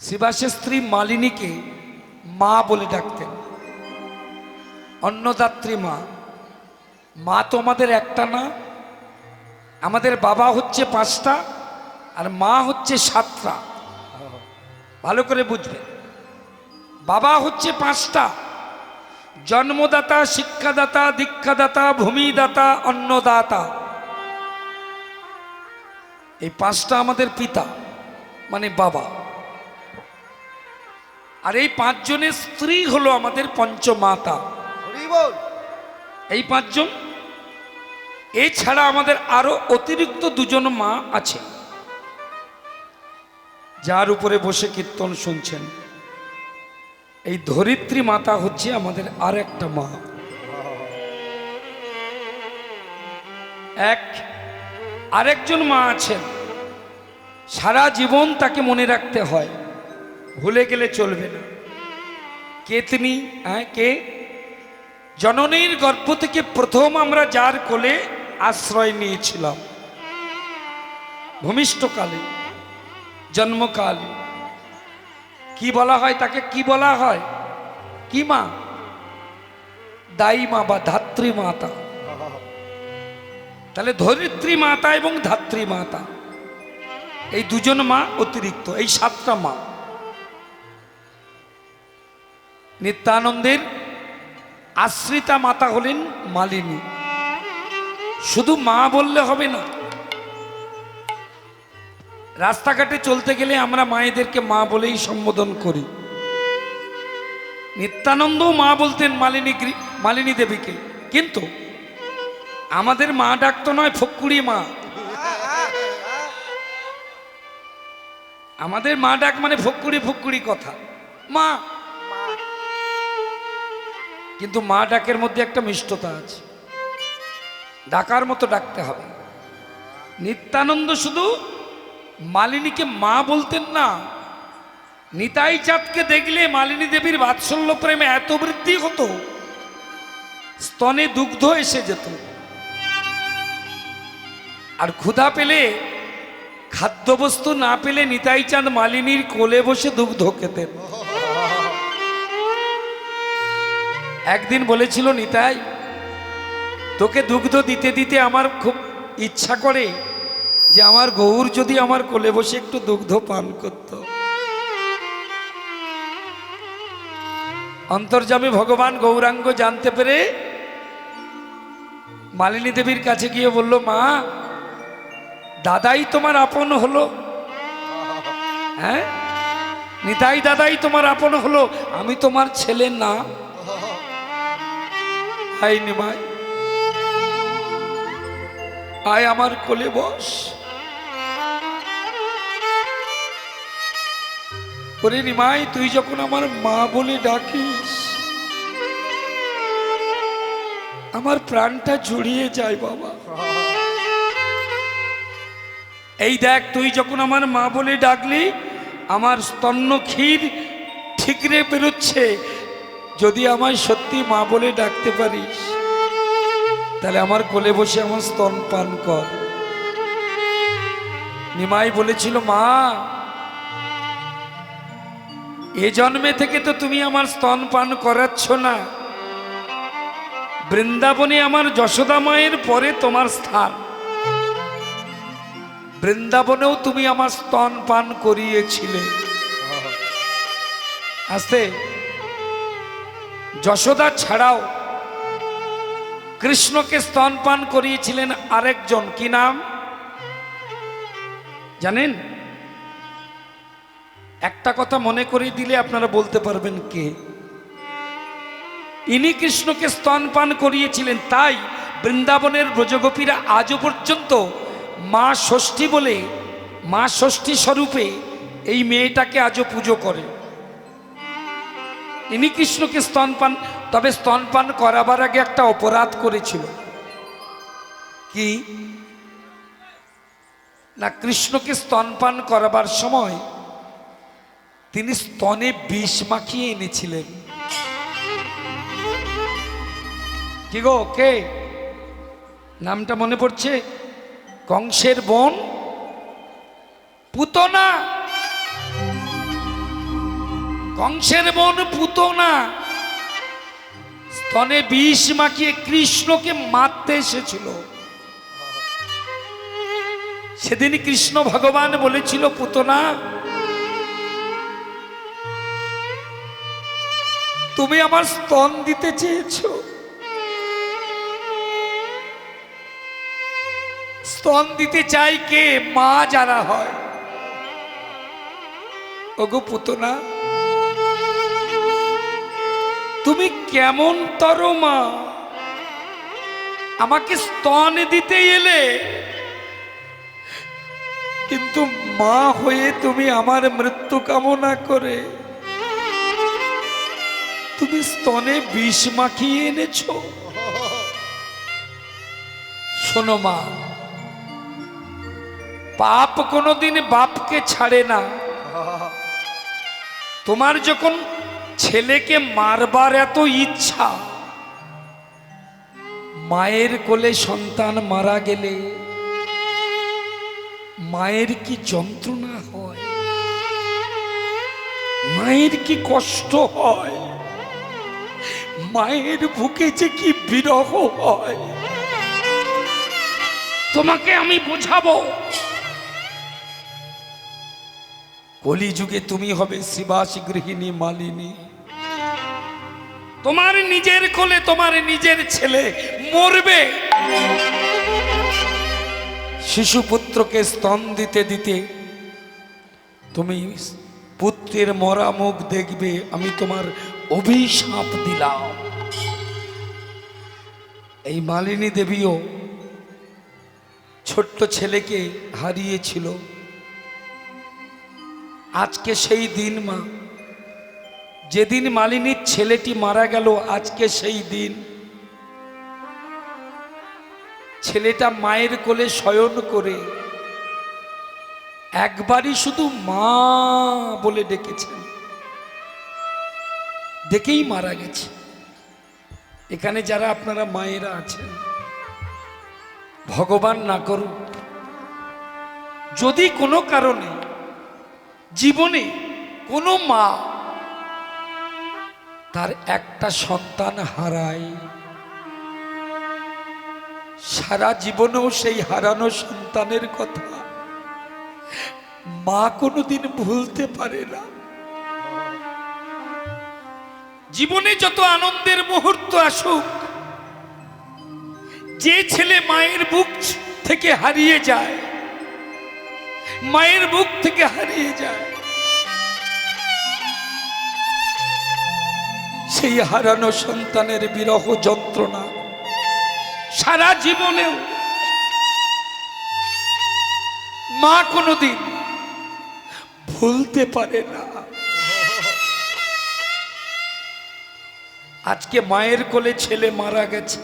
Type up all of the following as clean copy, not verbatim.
শ্রীবাসের স্ত্রী মালিনীকে মা বলে ডাকতেন, অন্নদাত্রী মা। মা তো আমাদের একটা না, আমাদের বাবা হচ্ছে 5টা আর মা হচ্ছে 7টা। ভালো করে বুঝবেন, বাবা হচ্ছে 5টা, জন্মদাতা, শিক্ষাদাতা, দীক্ষাদাতা, ভূমিদাতা, অন্নদাতা। এই 5টা আমাদের পিতা মানে বাবা, আর এই 5 জনের স্ত্রী হলো আমাদের পঞ্চমাতা। এই 5 জন, এছাড়া আমাদের আরো অতিরিক্ত 2 জন মা আছে, যার উপরে বসে কীর্তন শুনছেন। এই ধরিত্রী মাতা হচ্ছে আমাদের আর একটা মা। আরেকজন মা আছেন, সারা জীবন তাকে মনে রাখতে হয়, ভুলে গেলে চলবে না। কে তিনি? কে? জননীর গর্ভ থেকে প্রথম আমরা যার কোলে আশ্রয় নিয়েছিলাম, ভূমিষ্ঠকালে, জন্মকালে। কি বলা হয় তাকে? কি বলা হয়? কি মা? দায়ী মা বা ধাত্রী মাতা। তাহলে ধরিত্রী মাতা এবং ধাত্রী মাতা, এই 2 জন মা অতিরিক্ত, এই 7টা মা। নিত্যানন্দের আশ্রিতা মাতা হলেন মালিনী। শুধু মা বললে হবে না, রাস্তাঘাটে চলতে গেলে আমরা মায়েদেরকে মা বলেই সম্বোধন করি। নিত্যানন্দও মা বলতেন মালিনী দেবীকে, কিন্তু আমাদের মা ডাকতো নয় ফক্কুড়ি মা। আমাদের মা ডাক মানে ফক্কুড়ি ফক্কুড়ি কথা, মা। কিন্তু মা ডাকের মধ্যে একটা মিষ্টতা আছে, ডাকার মতো ডাকতে হবে। নিত্যানন্দ শুধু মালিনীকে মা বলতেন না, নিতাই চাঁদকে দেখলে মালিনী দেবীর বাৎসল্য প্রেমে এত বৃদ্ধি হতো, স্তনে দুগ্ধ এসে যেত। আর ক্ষুধা পেলে, খাদ্যবস্তু না পেলে নিতাই চাঁদ মালিনীর কোলে বসে দুগ্ধ খেতেন। একদিন বলেছিল, নিতাই তোকে দুগ্ধ দিতে দিতে আমার খুব ইচ্ছা করে যে আমার গৌর যদি আমার কোলে বসে একটু দুগ্ধ পান করত। অন্তর্যামী ভগবান গৌরাঙ্গ জানতে পেরে মালিনী দেবীর কাছে গিয়ে বলল, মা দাদাই তোমার আপন হলো? হ্যাঁ, নিতাই দাদাই তোমার আপন হলো, আমি তোমার ছেলে না? আয় নিমাই, আয় আমার কোলে বস। ওরে নিমাই, তুই যখন আমার মা বলে ডাকিস আমার প্রাণটা জুড়িয়ে যায় বাবা। এই দেখ, তুই যখন আমার মা বলে ডাকলি আমার স্তন্য ক্ষীর ঠিকরে বেরোচ্ছে। যদি আমায় সত্যি মা বলে ডাকতে পারিস তাহলে আমার কোলে বসে আমার স্তন পান কর। নিমাই বলেছিল, মা এ জন্মে থেকে তো তুমি আমার স্তন পান করাচ্ছ না, বৃন্দাবনে আমার যশোদা মায়ের পরে তোমার স্থান, বৃন্দাবনেও তুমি আমার স্তন পান করিয়েছিলে। আস্তে, যশোদা ছাড়াও কৃষ্ণকে স্তন পান করিয়েছিলেন আরেকজন। কি নাম জানেন? একটা কথা মনে করিয়ে দিলে আপনারা বলতে পারবেন কে। ইনি কৃষ্ণকে স্তন পান করিয়েছিলেন, তাই বৃন্দাবনের ব্রজগোপীরা আজও পর্যন্ত মা ষষ্ঠী বলে, মা ষষ্ঠী স্বরূপে এই মেয়েটাকে আজও পুজো করে। ইনি কৃষ্ণকে স্তনপান, তবে স্তনপান করাবার আগে একটা অপরাধ করেছিল। কি না, কৃষ্ণকে স্তনপান করাবার সময় তিনি স্তনে বিষ মাখিয়ে এনেছিলেন। কি গো, কে? নামটা মনে পড়ছে? কংসের বোন পুতনা। কংসের বোন পুতনা স্তনে বিষ মাখিয়ে কৃষ্ণকে মারতে এসেছিল। সেদিন কৃষ্ণ ভগবান বলেছিল, পুতনা তুমি আমার স্তন দিতে চেয়েছো, স্তন দিতে চাই কে? মা যারা হয়। ওগো পুতনা, তুমি কেমন তর মা, আমাকে স্তন দিতে এলে, কিন্তু মা হয়ে তুমি আমার মৃত্যু কামনা করে তুমি স্তনে বিষ মাখিয়ে এনেছো। শোনো মা, পাপ কোনোদিন বাপকে ছাড়ে না। তোমার যখন ছেলেকে মারবার এত ইচ্ছা, মায়ের কোলে সন্তান মারা গেলে মায়ের কি যন্ত্রণা হয়, মায়ের কি কষ্ট হয়, মায়ের বুকে যে কি বিরহ হয়, তোমাকে আমি বোঝাবো। কলিযুগে তুমি হবে শিবাসী গৃহিণী মালিনী। তোমার নিজের কোলে তোমার নিজের ছেলে মরবে, শিশুপুত্রকে স্তন দিতে দিতে তুমি পুত্রের মরা মুখ দেখবে, আমি তোমার অভিশাপ দিলাম। এই মালিনী দেবীও ছোট্ট ছেলেকে হারিয়েছিল। আজকে সেই দিন মা, যেদিন মালিনীর ছেলেটি মারা গেল, আজকে সেই দিন। ছেলেটা মায়ের কোলে শয়ন করে একবারই শুধু মা বলে ডেকেছেন, ডেকেই মারা গেছে। এখানে যারা আপনারা মায়েরা আছেন, ভগবান না করুক, যদি কোনো কারণে জীবনে কোনো মা তার একটা সন্তান হারায়, সারা জীবনেও সেই হারানো সন্তানের কথা মা কোনোদিন ভুলতে পারে না। জীবনে যত আনন্দের মুহূর্ত আসুক, যে ছেলে মায়ের বুক থেকে হারিয়ে যায়, মায়ের বুক থেকে হারিয়ে যায়, সেই হারানো সন্তানের বিরহ যন্ত্রণা সারা জীবনেও মা কোনোদিন ভুলতে পারে না। আজকে মায়ের কোলে ছেলে মারা গেছে,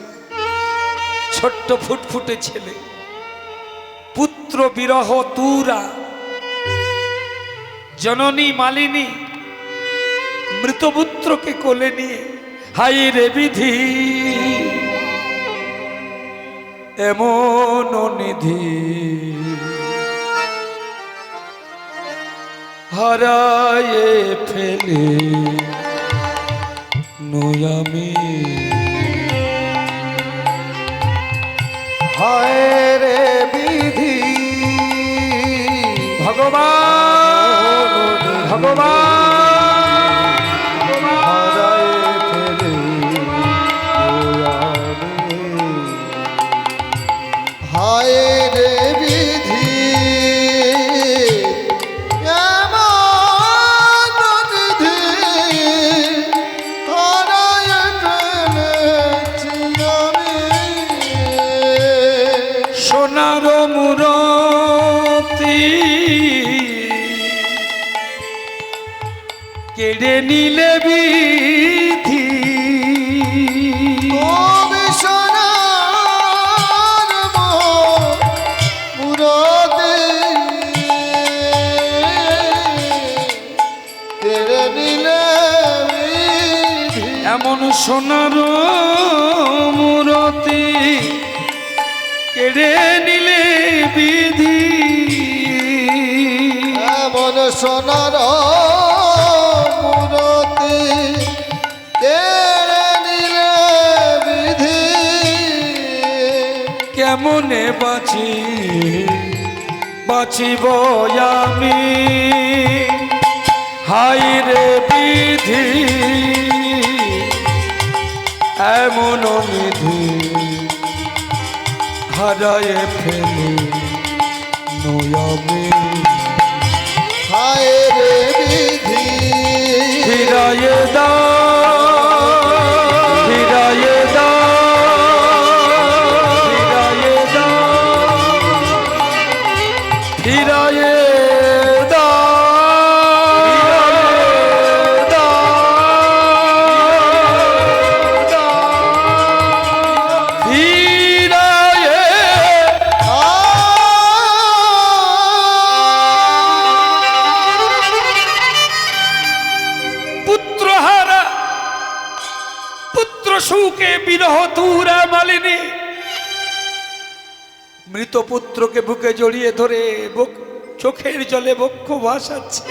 ছোট্ট ফুটফুটে ছেলে, পুত্র বিরহ তুরা। জননী মালিনী মৃত পুত্রকে কোলে নিয়ে, হাই রে বিধি এমন নিধি, হারায়ে ফেলে নয়ামি, হায় রে বিধি ভগবান ভগবান হারায় ফেলে নয়ামি, হায় রে বিধি সোনার মূরতি কেড়ে নিলে বিধি, এমন সোনার মূরতি কেড়ে নিলে বিধি, এমন সোনার মূরতি কেড়ে নিলে বিধি কেমনে বাঁচি বাঁচিব আমি হাই রে বিধি এমন নিধি হারায়ে ফেলি নয়ামি হায় রে বিধি ফিরায়ে দাও ফিরায়ে দাও ফিরায়ে দাও ফিরায়ে সুখে বিরহ তুরা মালিনী মৃত পুত্রকে বুকে জড়িয়ে ধরে চোখের জলে বক্ষ ভাসাচ্ছে।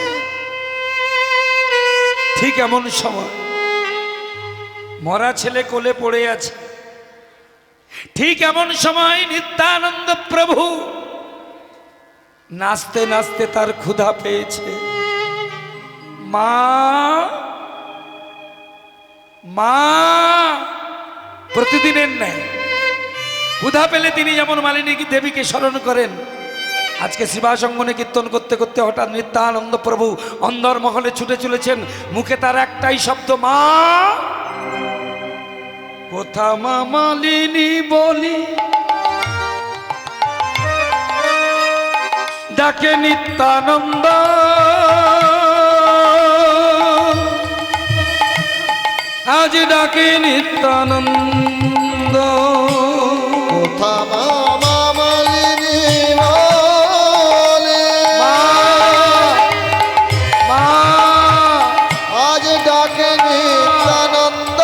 ঠিক এমন সময় মরা ছেলে কোলে পড়ে আছে। ঠিক এমন সময় নিত্যানন্দ প্রভু নাচতে নাচতে তার ক্ষুধা পেয়েছে। মা মা প্রতিদিনের ন্যায় ক্ষুধা পেলে তিনি যেমন মালিনী দেবীকে স্মরণ করেন, আজকে শিবাসঙ্গনে কীর্তন করতে করতে হঠাৎ নিত্যানন্দ প্রভু অন্দরমহলে ছুটে চলেছেন। মুখে তার একটাই শব্দ মা। কোথা মা মালিনী বলি ডাকে নিত্যানন্দ, আজ ডাকে নিত্যানন্দ। কোথা মামা মালিনী বলে মা মা আজ ডাকে নিত্যানন্দ।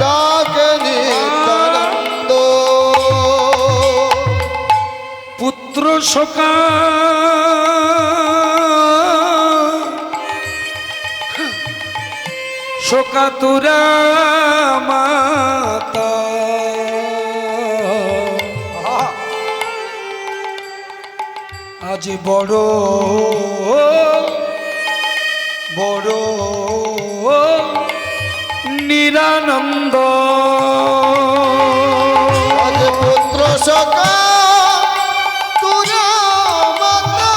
ডাকে নিত্যানন্দ। পুত্র শোকা শোকাতুরা মাতা, আজ বড় বড় নিরানন্দ। আজ পুত্র সকা তুরা মাতা।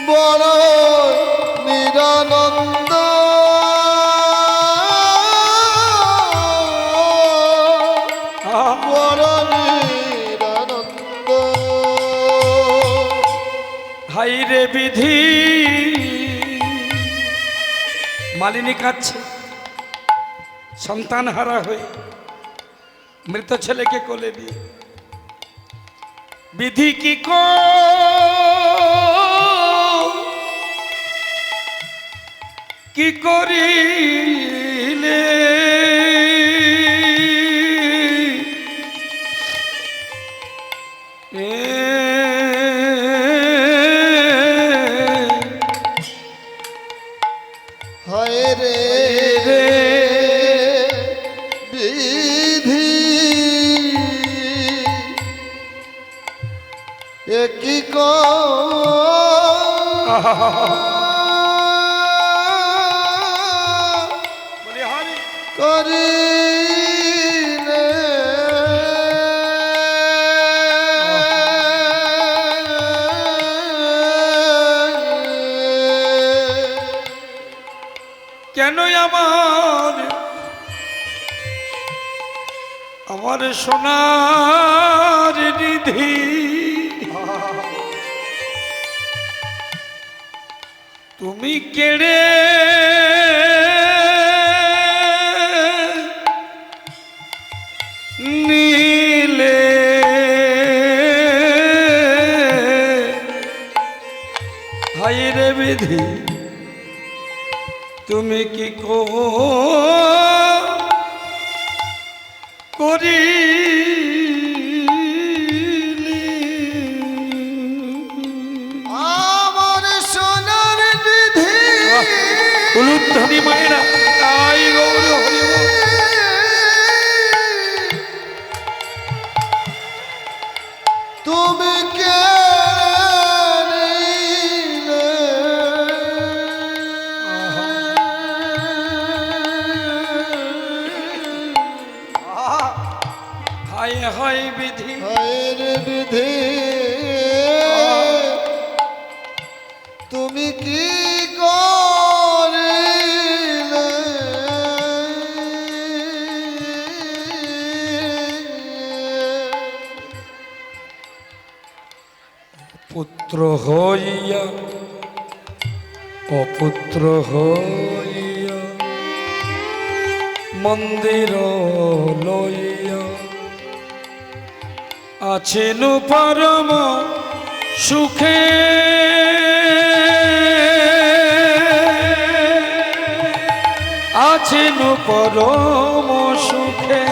বড় নিরানন্দ। বড় নিরানন্দ। হাই রে বিধি। মালিনী কাঁদছে সন্তান হারা হয়ে, মৃত ছেলেকে কোলে দিয়ে। বিধি কি কি করিলে হায় রে বিধি একই বলি হরি করিলে কেন আমার সোনার নিধি তুমি কেড়ে নিলে। হায় রে বিধি তুমি কি করি আমার সোনার নিধি উলুধ্বনি মায়েরা তাই গৌর হরি বল। তুমি কে হায় হায় বিধি হায়ের বিধি তুমি কি করিলে পুত্র হইয়া অপুত্র হইয়া মন্দির লইয়া আছেন পরম সুখে আছেন পরম সুখে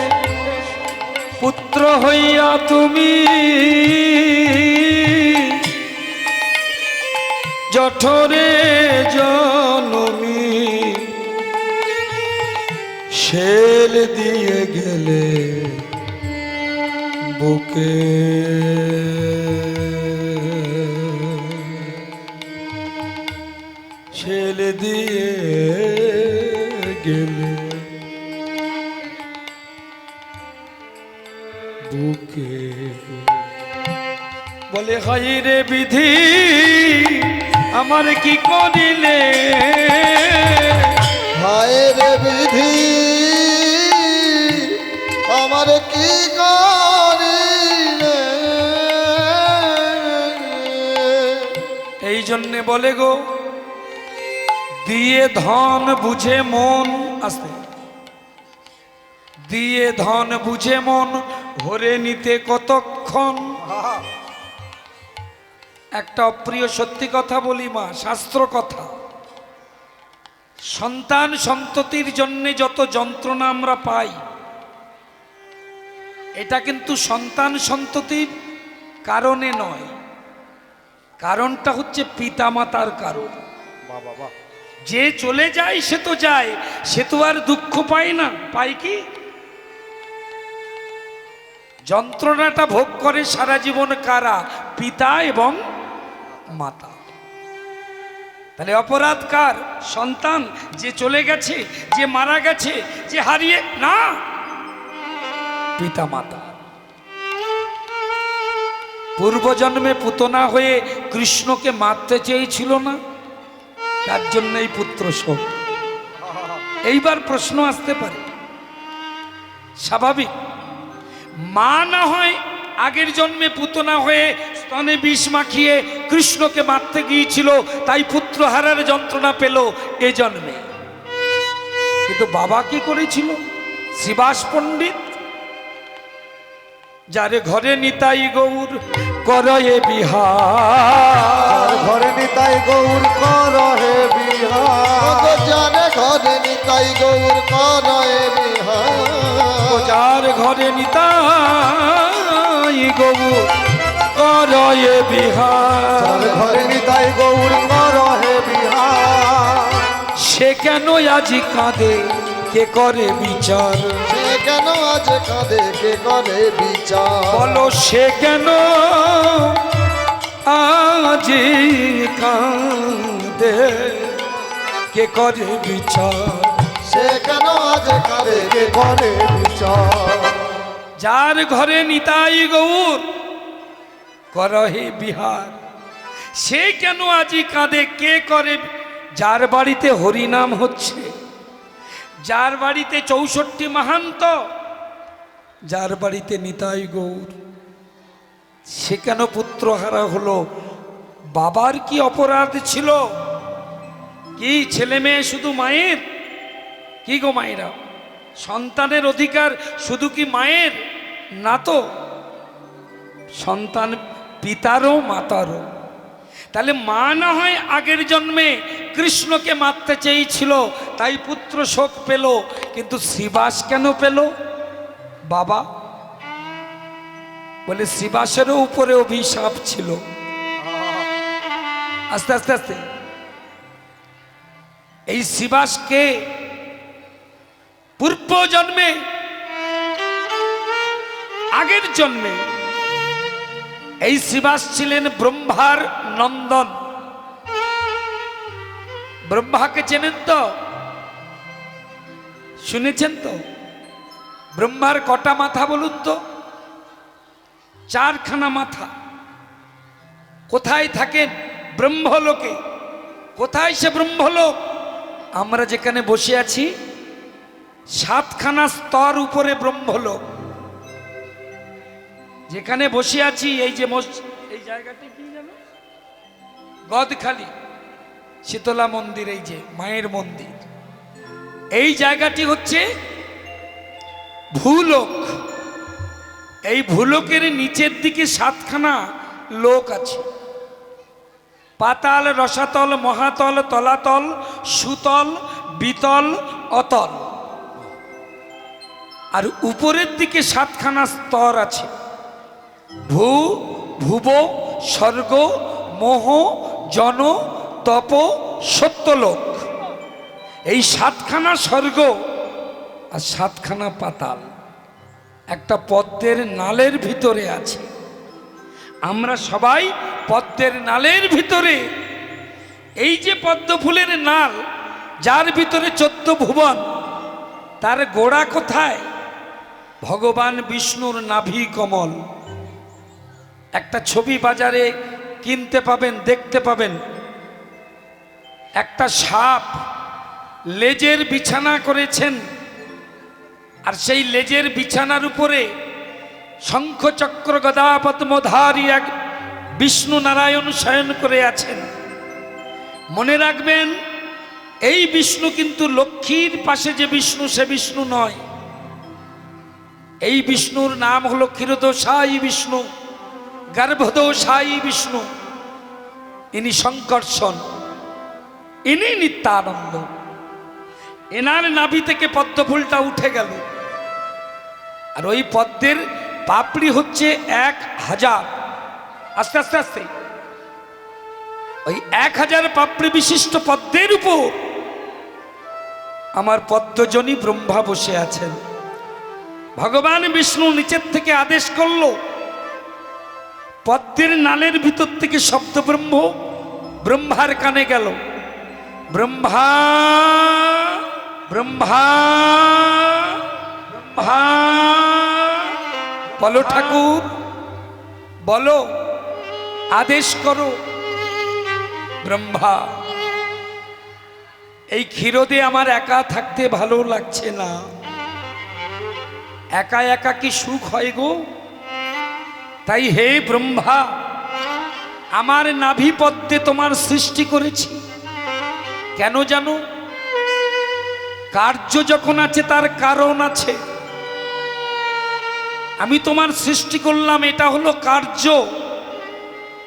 পুত্র হইয়া তুমি জঠরে জনমী শেল দিয়ে গেলে বুকে শেল দিয়ে গেলে বুকে বলে হায় রে বিধি আমার কি করিলে হায়ের বিধি আমার কি করিলে এই জন্যে বলে গো দিয়ে ধন বুঝে মন আসতে দিয়ে ধন বুঝে মন ভরে নিতে কতক্ষণ একটা অপ্রিয় সত্যি কথা বলি মা শাস্ত্র কথা সন্তান সন্ততির জন্যে যত যন্ত্রণা আমরা পাই এটা কিন্তু সন্তান সন্ততির কারণে নয় কারণটা হচ্ছে পিতামাতার কারণ যে চলে যায় সে তো যায় সে তো আর দুঃখ পায় না পায় কি যন্ত্রণাটা ভোগ করে সারা জীবন কারা পিতা এবং মাতা তাহলে অপরাধ কার সন্তান যে চলে গেছে যে মারা গেছে যে হারিয়ে না পিতা মাতা পূর্বজন্মে পুতনা হয়ে কৃষ্ণকে মারতে চেয়েছিল না তার জন্য এই পুত্র শোক এইবার প্রশ্ন আসতে পারে স্বাভাবিক মা না হয় আগের জন্মে পুতনা হয়ে স্তনে বিষ মাখিয়ে কৃষ্ণকে মারতে গিয়েছিল তাই পুত্র হারার যন্ত্রণা পেল এ জন্মে কিন্তু বাবা কি করেছিল শ্রীবাস পণ্ডিত যারে ঘরে নিতাই গৌর করয়ে বিহার ঘরে নিতাই গৌর করহে বিহার জানে ঘরে নিতাই গৌর করহে বিহার যার ঘরে নিতাই গৌর করয়ে বিহার ঘরে নিতাই গৌর করহে বিহার সে কেন আজি কাঁদে কে করে বিচার সে কেন আজ কাঁদে কে করে বিচার বলো সে কেন আজি কাঁদে কে করে বিচার সে কেন আজ কাঁদে কে করে বিচার যার ঘরে নিতাই গৌর করহে বিহার সে কেন আজি কাঁদে কে করে যার বাড়িতে হরিনাম হচ্ছে যার বাড়িতে 64 মাহান্ত যার বাড়িতে নিতাই গৌর সে কেন পুত্রহারা হলো বাবার কি অপরাধ ছিল কি ছেলে মেয়ে শুধু মায়ের কি গো মায়েরা সন্তানের অধিকার শুধু কি মায়ের না তো সন্তান পিতারও মাতারও তাহলে মা না হয় আগের জন্মে কৃষ্ণকে মারতে চেয়েছিল, তাই পুত্র শোক পেল, কিন্তু শ্রীবাস কেন পেল? বাবা বলে শ্রীবাসেরও উপরে অভিশাপ ছিল। আস্তে আস্তে আস্তে এই শ্রীবাসকে পূর্ব জন্মে, আগের জন্মে এই শ্রীবাস ছিলেন ব্রহ্মার নন্দন। ব্রহ্মাকে চেনেন তো? শুনেছেন তো? ব্রহ্মার কটা মাথা বলুন তো? 4খানা মাথা। কোথায় থাকেন? ব্রহ্মলোকে। কোথায় সে ব্রহ্মলোক? আমরা যেখানে বসে আছি 7খানা স্তর উপরে ব্রহ্মলোক। যেখানে বসে আছি এই যে এই জায়গাটি কি জানো? গদখালি শীতলা মন্দির, এই যে মায়ের মন্দির, এই জায়গাটি হচ্ছে ভূলোক। এই ভূলোকের নিচের দিকে 7খানা লোক আছে। পাতাল, রসাতল, মহাতল, তলাতল, সুতল, বিতল, অতল। আর উপরের দিকে 7খানা স্তর আছে। ভূ, ভুব, স্বর্গ, মোহ, জন, তপ, সত্যলোক। এই 7খানা স্বর্গ আর 7খানা পাতাল একটা পদ্মের নালের ভিতরে আছে। আমরা সবাই পদ্মের নালের ভিতরে। এই যে পদ্ম ফুলের নাল, যার ভিতরে 14 ভুবন, তার গোড়া কোথায়? ভগবান বিষ্ণুর নাভি কমল। একটা ছবি বাজারে কিনতে পাবেন, দেখতে পাবেন। একটা সাপ লেজের বিছানা করেছেন, আর সেই লেজের বিছানার উপরে শঙ্খ চক্র গদা পদ্মধারী এক বিষ্ণু নারায়ণ শয়ন করে আছেন। মনে রাখবেন, এই বিষ্ণু কিন্তু লক্ষ্মীর পাশে যে বিষ্ণু, সে বিষ্ণু নয়। এই বিষ্ণুর নাম হলো ক্ষীরোদশায়ী বিষ্ণু, গর্ভদোষায়ী বিষ্ণু। ইনি সংকর্ষণ, ইনি নিত্যানন্দ। এনার নাভি থেকে পদ্ম ফুলটা উঠে গেল। আর ওই পদ্মের পাপড়ি হচ্ছে 1000। আস্তে আস্তে আস্তে ওই 1000 পাপড়ি বিশিষ্ট পদ্মের উপর আমার পদ্মজনী ব্রহ্মা বসে আছেন। ভগবান বিষ্ণু নিচের থেকে আদেশ করলো, পদ্মের নালের ভিতর থেকে শব্দ ব্রহ্ম ব্রহ্মার কানে গেল। ব্রহ্মা ব্রহ্মা ব্রহ্মা, বলো ঠাকুর, বলো, আদেশ করো। ব্রহ্মা, এই ক্ষীরোদে আমার একা থাকতে ভালো লাগছে না। একা একা কি সুখ হয় গো? তাই হে ব্রহ্মা, আমার নাভি পদ্মে তোমার সৃষ্টি করেছি। কেন জানো? কার্য যখন আছে তার কারণ আছে। আমি তোমার সৃষ্টি করলাম, এটা হলো কার্য।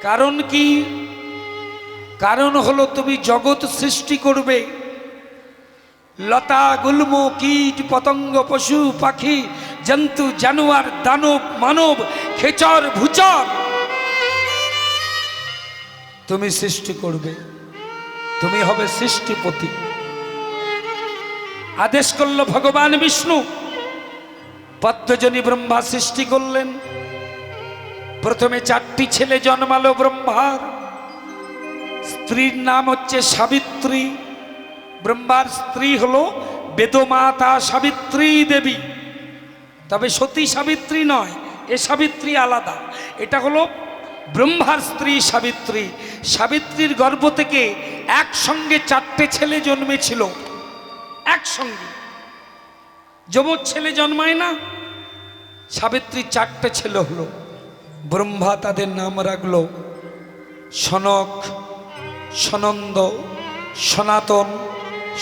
কারণ কি? কারণ হলো তুমি জগৎ সৃষ্টি করবে। লতা, গুল্ম, কীট, পতঙ্গ, পশু, পাখি, জন্তু, জানোয়ার, দানব, মানব, খেচর, ভূচর তুমি সৃষ্টি করবে। তুমি হবে সৃষ্টিপতি। আদেশ করল ভগবান বিষ্ণু। পদ্মজনী ব্রহ্মা সৃষ্টি করলেন। প্রথমে 4টি ছেলে জন্মালো ব্রহ্মার। স্ত্রীর নাম হচ্ছে সাবিত্রী। ব্রহ্মার স্ত্রী হলো বেদমাতা সাবিত্রী দেবী। তবে সতী সাবিত্রী নয়, এ সাবিত্রী আলাদা। এটা হলো ব্রহ্মার স্ত্রী সাবিত্রী। সাবিত্রীর গর্ভ থেকে একসঙ্গে 4টে ছেলে জন্মেছিল। একসঙ্গে যমজ ছেলে জন্মায় না? সাবিত্রী 4টে ছেলে হলো। ব্রহ্মা তাদের নাম রাখলো সনক, সনন্দ, সনাতন,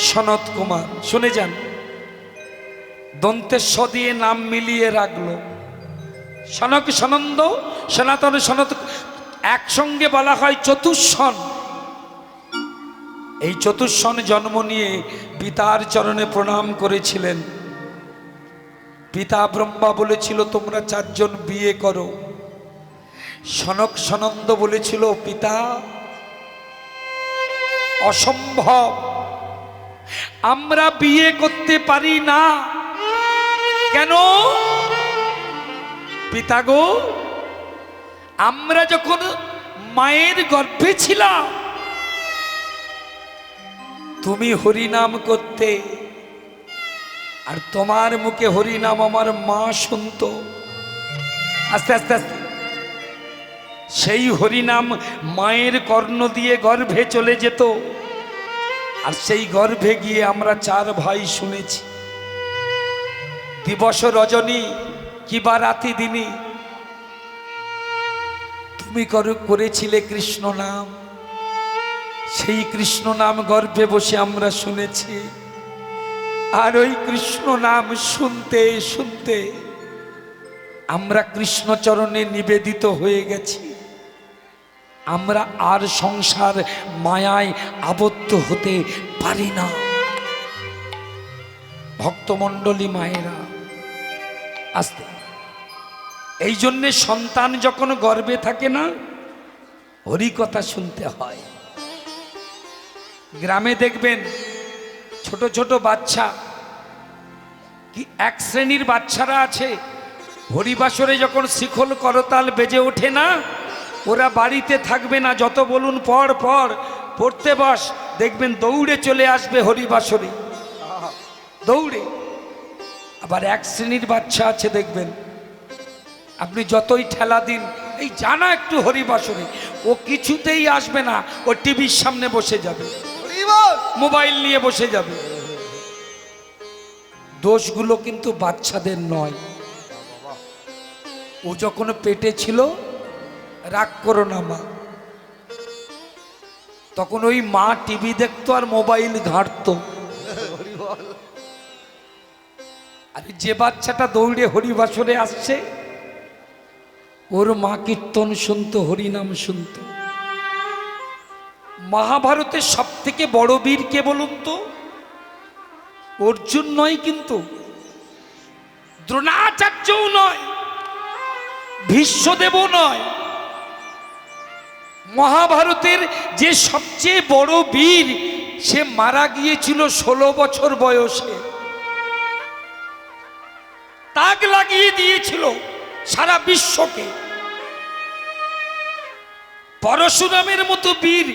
সনত কুমার। শুনে যান, দন্তের স দিয়ে নাম মিলিয়ে রাখলো। সনক, সনন্দ, সনাতন, সনত। একসঙ্গে বলা হয় চতুষ্ষণ। এই চতুষ্ষণ জন্ম নিয়ে পিতার চরণে প্রণাম করেছিলেন। পিতা ব্রহ্মা বলেছিল তোমরা চারজন বিয়ে করো। সনক সনন্দ বলেছিল পিতা অসম্ভব, আমরা বিয়ে করতে পারি না। কেন? পিতা গো, আমরা যখন মায়ের গর্ভে ছিলাম তুমি হরিনাম করতে, আর তোমার মুখে হরিনাম আমার মা শুনতো। আস্তে আস্তে আস্তে সেই হরিনাম মায়ের কর্ণ দিয়ে গর্ভে চলে যেত, আর সেই গর্ভে গিয়ে আমরা চার ভাই শুনেছি। দিবস রজনী কিবা রাতি দিনী তুমি করেছিলে কৃষ্ণ নাম। সেই কৃষ্ণ নাম গর্ভে বসে আমরা শুনেছি, আর ওই কৃষ্ণ নাম শুনতে শুনতে আমরা কৃষ্ণচরণে নিবেদিত হয়ে গেছি। আমরা আর সংসার মায়ায় আবদ্ধ হতে পারি না। ভক্তমণ্ডলী মায়েরা, আস্তে এই জন্যে সন্তান যখন গর্ভে থাকে না, হরিকথা শুনতে হয়। গ্রামে দেখবেন ছোট ছোট বাচ্চা, কি এক শ্রেণীর বাচ্চারা আছে, হরিবাসরে যখন শিখল করতাল বেজে ওঠে না, ওরা বাড়িতে থাকবে না, যত বলুন পড় পড়, পড়তে বস, দেখবেন দৌড়ে চলে আসবে হরিবাসরে, দৌড়ে। আবার এক শ্রেণীর বাচ্চা আছে দেখবেন, আপনি যতই ঠেলা দিন, এই জানা একটু হরিবাসরে, ও কিছুতেই আসবে না, ও টিভির সামনে বসে যাবে, মোবাইল নিয়ে বসে যাবে। দোষগুলো কিন্তু বাচ্চাদের নয়। ও যখন পেটে ছিল, রাগ করো না মা, তখন ওই মা টিভি দেখতো আর মোবাইল ঘাঁটতো। আর যে বাচ্চাটা দৌড়ে হরিবাসরে আসছে, ওর মা কীর্তন শুনতো, হরিনাম শুনতো। মহাভারতের সব থেকে বড় বীর কে বলুন তো? অর্জুন নয়, কিন্তু দ্রোণাচার্যও নয়, ভীষ্মদেবও নয়। মহাভারতের যে সবচেয়ে বড় বীর, সে মারা গিয়েছিল 16 বছর বয়সে। তাক লাগিয়ে দিয়েছিল সারা বিশ্বকে। পরশুরামের মতো বীর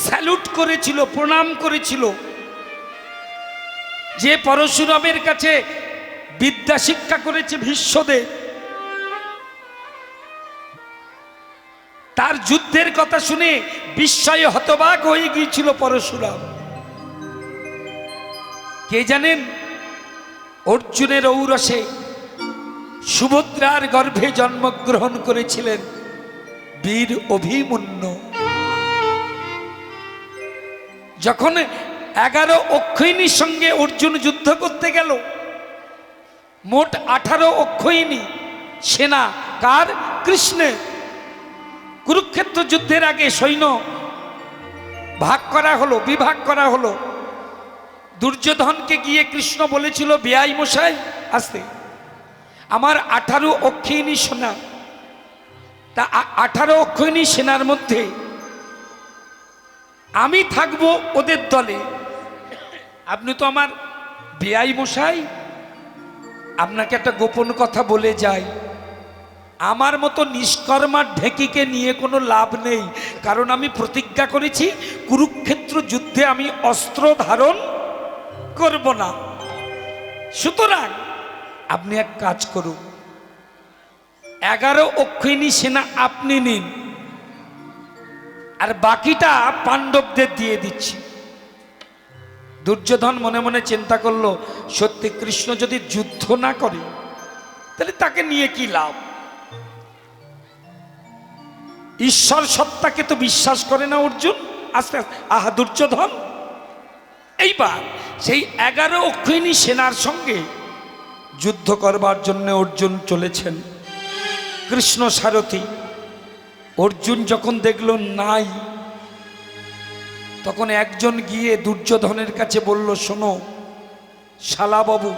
স্যালুট করেছিল, প্রণাম করেছিল। যে পরশুরামের কাছে বিদ্যা শিক্ষা করেছে ভীষ্মদেব, তার যুদ্ধের কথা শুনে বিস্ময়ে হতবাক হয়ে গিয়েছিল পরশুরাম। কে জানেন? অর্জুনের ঔরসে সুভদ্রার গর্ভে জন্মগ্রহণ করেছিলেন বীর অভিমন্যু। যখন 11 অক্ষয়িনীর সঙ্গে অর্জুন যুদ্ধ করতে গেল, মোট 18 অক্ষয়িনী সেনা কার? কৃষ্ণের। কুরুক্ষেত্র যুদ্ধের আগে সৈন্য ভাগ করা হলো, বিভাগ করা হলো। দুর্যোধনকে গিয়ে কৃষ্ণ বলেছিল, বেয়াই মশাই আসতে, আমার 18 অক্ষয়িনী সেনা, তা 18 অক্ষয়িনী সেনার মধ্যে আমি থাকবো ওদের দলে। আপনি তো আমার বেয়াই মশাই, আপনাকে একটা গোপন কথা বলে যাই, আমার মতো নিষ্কর্মার ঢেকিকে নিয়ে কোনো লাভ নেই, কারণ আমি প্রতিজ্ঞা করেছি কুরুক্ষেত্র যুদ্ধে আমি অস্ত্র ধারণ করব না। সুতরাং আপনি এক কাজ করুন, 11 অক্ষয়িনী সেনা আপনি নিন, আর বাকিটা পাণ্ডবদের দিয়ে দিচ্ছি। দুর্যোধন মনে মনে চিন্তা করলো, সত্যি কৃষ্ণ যদি যুদ্ধ না করে তাহলে তাকে নিয়ে কি লাভ? ঈশ্বর সত্তাকে তো বিশ্বাস করে না অর্জুন। আস্তে আস্তে আহা দুর্যোধন। এইবার সেই 11 অক্ষয়িনী সেনার সঙ্গে যুদ্ধ করবার জন্য অর্জুন চলেছেন। কৃষ্ণ সারথী, অর্জুন যখন দেখল নাই, তখন একজন গিয়ে দুর্যোধনের কাছে বলল, শোনো শালা বাবু,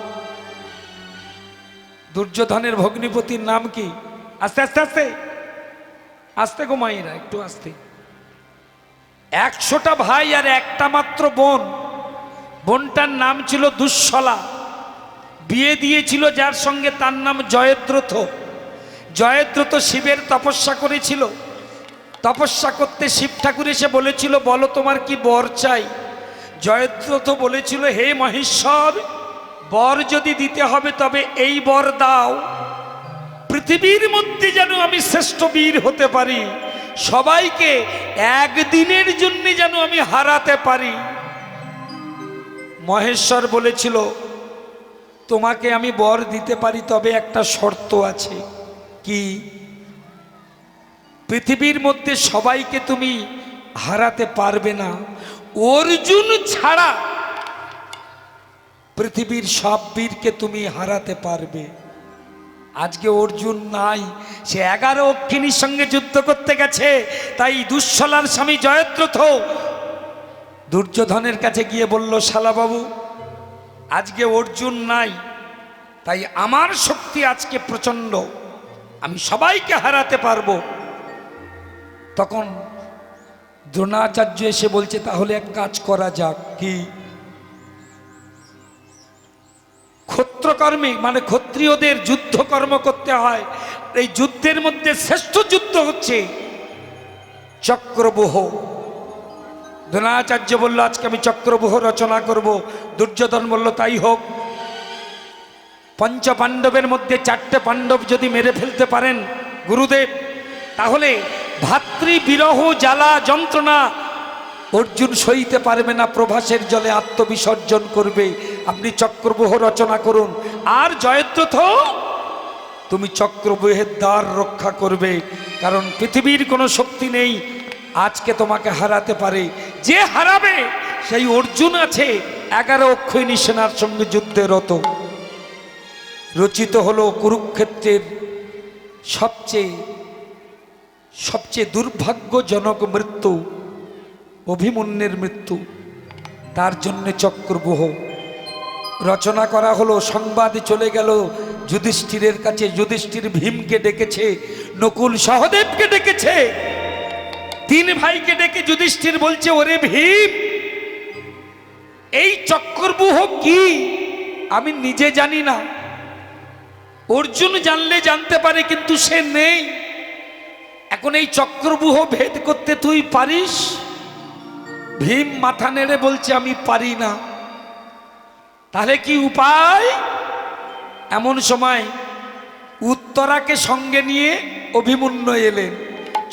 দুর্যোধনের ভগ্নিপতির নাম কি? আস্তে আস্তে আস্তে আস্তে গো মায়েরা, একটু আস্তে। 100টা ভাই আর একটা মাত্র বোন। বোনটার নাম ছিল দুঃশলা। বিয়ে দিয়েছিল যার সঙ্গে, তার নাম জয়দ্রথ। জয়দ্রথ শিবের তপস্যা করেছিল। তপস্যা করতে শিব ঠাকুর এসে বলেছিল, বলো তোমার কি বর চাই? জয়দ্রথ বলেছিল, হে মহেশ্বর, বর যদি দিতে হবে তবে এই বর দাও, পৃথিবীর মধ্যে যেন আমি শ্রেষ্ঠ বীর হতে পারি, সবাইকে একদিনের জন্য যেন আমি হারাতে পারি। মহেশ্বর বলেছিল, তোমাকে আমি বর দিতে পারি, তবে একটা শর্ত আছে। কি? পৃথিবীর মধ্যে সবাইকে তুমি হারাতে পারবে না, অর্জুন ছাড়া পৃথিবীর সব বীরকে তুমি হারাতে পারবে। আজকে অর্জুন নাই, সে 11 অক্ষিণীর সঙ্গে যুদ্ধ করতে গেছে। তাই দুঃশলার স্বামী জয়দ্রথ দুর্যোধনের কাছে গিয়ে বলল, শালাবাবু, আজকে অর্জুন নাই, তাই আমার শক্তি আজকে প্রচণ্ড, আমি সবাইকে হারাতে পারবো। তখন দ্রোণাচার্য এসে বলছে, তাহলে এক কাজ করা যাক। কি? ক্ষত্রকর্মী মানে ক্ষত্রিয়দের যুদ্ধকর্ম করতে হয়। এই যুদ্ধের মধ্যে শ্রেষ্ঠ যুদ্ধ হচ্ছে চক্রব্যূহ। দ্রোণাচার্য বলল, আজকে আমি চক্রব্যূহ রচনা করব। দুর্যোধন বলল, তাই হোক। পঞ্চপাণ্ডবের মধ্যে 4টে পাণ্ডব যদি মেরে ফেলতে পারেন গুরুদেব, তাহলে ভাতৃবিরহ জ্বালা যন্ত্রণা অর্জুন সইতে পারবে না, প্রভাসের জলে আত্মবিসর্জন করবে। আপনি চক্রব্যূহ রচনা করুন। আর জয়দ্রথ, তুমি চক্রব্যূহের দ্বার রক্ষা করবে, কারণ পৃথিবীর কোনো শক্তি নেই আজকে তোমাকে হারাতে পারে। যে হারাবে সেই অর্জুন আছে 11 অক্ষয়ণী সেনার সঙ্গে যুদ্ধে রত। রচিত হলো কুরুক্ষেত্রের সবচেয়ে দুর্ভাগ্যজনক মৃত্যু, অভিমন্যুর মৃত্যু। তার জন্য চক্রব্যূহ রচনা করা হলো। সংবাদ চলে গেল যুধিষ্ঠিরের কাছে। যুধিষ্ঠির ভীমকে ডেকেছে, নকুল সহদেবকে ডেকেছে, 3 ভাইকে ডেকে যুধিষ্ঠির বলছে, ওরে ভীম, এই চক্রব্যূহ কি আমি নিজে জানি না, অর্জুন জানলে জানতে পারে, কিন্তু সে নেই। এখন এই চক্রব্যূহ ভেদ করতে তুই পারিস? ভীম মাথা নেড়ে বলছে, আমি পারি না। তাহলে কি উপায়? এমন সময় উত্তরাকে সঙ্গে নিয়ে অভিমন্যু এলেন।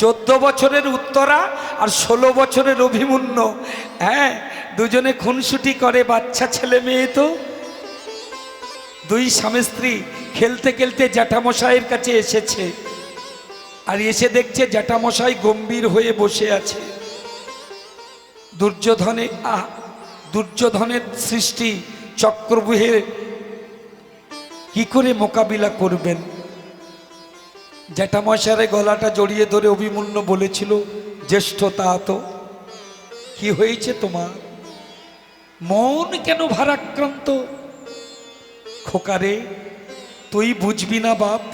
14 বছরের উত্তরা আর 16 বছরের অভিমন্যু। হ্যাঁ, দুজনে খুনসুটি করে, বাচ্চা ছেলে মেয়ে তো। 2 স্বামী স্ত্রী খেলতে খেলতে জ্যাঠামশাইয়ের কাছে এসেছে, আর এসে দেখছে জ্যাঠামশাই গম্ভীর হয়ে বসে আছে। দুর্যোধনের সৃষ্টি চক্রব্যূহে কি করে মোকাবিলা করবেন? জ্যাঠামশাইয়ের গলাটা জড়িয়ে ধরে অভিমন্যু বলেছিল, জ্যেষ্ঠ তাত, কি হয়েছে তোমার? মন কেন ভারাক্রান্ত? খোকারে, তুই বুঝবি না বাপ,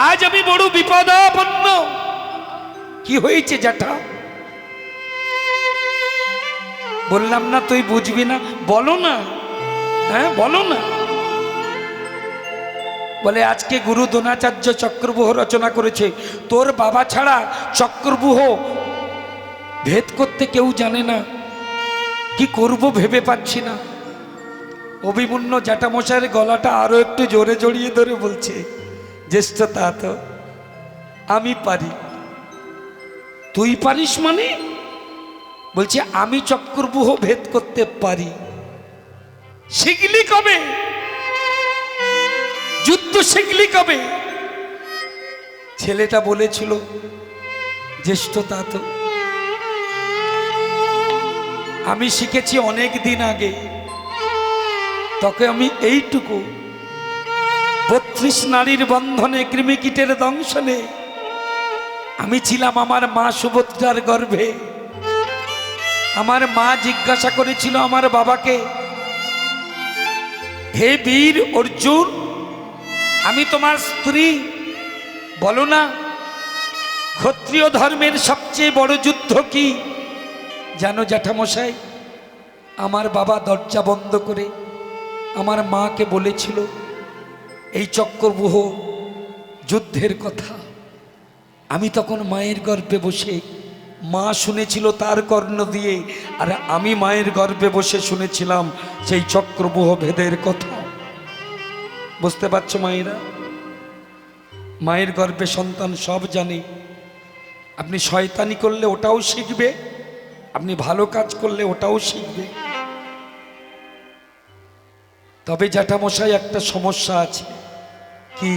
আজ আমি বড় বিপদাপন্ন। কি হয়েছে জ্যাঠা? বললাম না তুই বুঝবি না, বলো না। হ্যাঁ বলো না। বলে, আজকে গুরু দ্রোণাচার্য চক্রব্যূহ রচনা করেছে, তোর বাবা ছাড়া চক্রব্যূহ ভেদ করতে কেউ জানে না, কি করব ভেবে পাচ্ছি না। অভিমন্যু জ্যাঠামশাইয়ের গলাটা আরো একটু জোরে জড়িয়ে ধরে বলছে, জ্যেষ্ঠ তাত, আমি পারি। তুই পারিস মানে? বলছে, আমি চক্রব্যূহ ভেদ করতে পারি। শিখলি কবে? যুদ্ধ শিখলি কবে? ছেলেটা বলেছিল, জ্যেষ্ঠ তাত, আমি শিখেছি অনেক দিন আগে, তোকে আমি এইটুকু 32 নারীর বন্ধনে কৃমিকীটের দংশনে আমি ছিলাম আমার মা সুভদ্রার গর্ভে। আমার মা জিজ্ঞাসা করেছিল আমার বাবাকে, হে বীর অর্জুন, আমি তোমার স্ত্রী, বলো না ক্ষত্রিয় ধর্মের সবচেয়ে বড় যুদ্ধ কি? জানো জ্যাঠামশাই, আমার বাবা দরজা বন্ধ করে আমার মাকে বলেছিল এই চক্রব্যূহ যুদ্ধের কথা। আমি তখন মায়ের গর্ভে বসে, মা শুনেছিল তার কর্ণ দিয়ে, আর আমি মায়ের গর্ভে বসে শুনেছিলাম সেই চক্রব্যূহ ভেদের কথা। বুঝতে পারছো মায়েরা? মায়ের গর্ভে সন্তান সব জানে। আপনি শয়তানি করলে ওটাও শিখবে, আপনি ভালো কাজ করলে ওটাও শিখবে। তবে জ্যাঠামশাই একটা সমস্যা আছে। কি?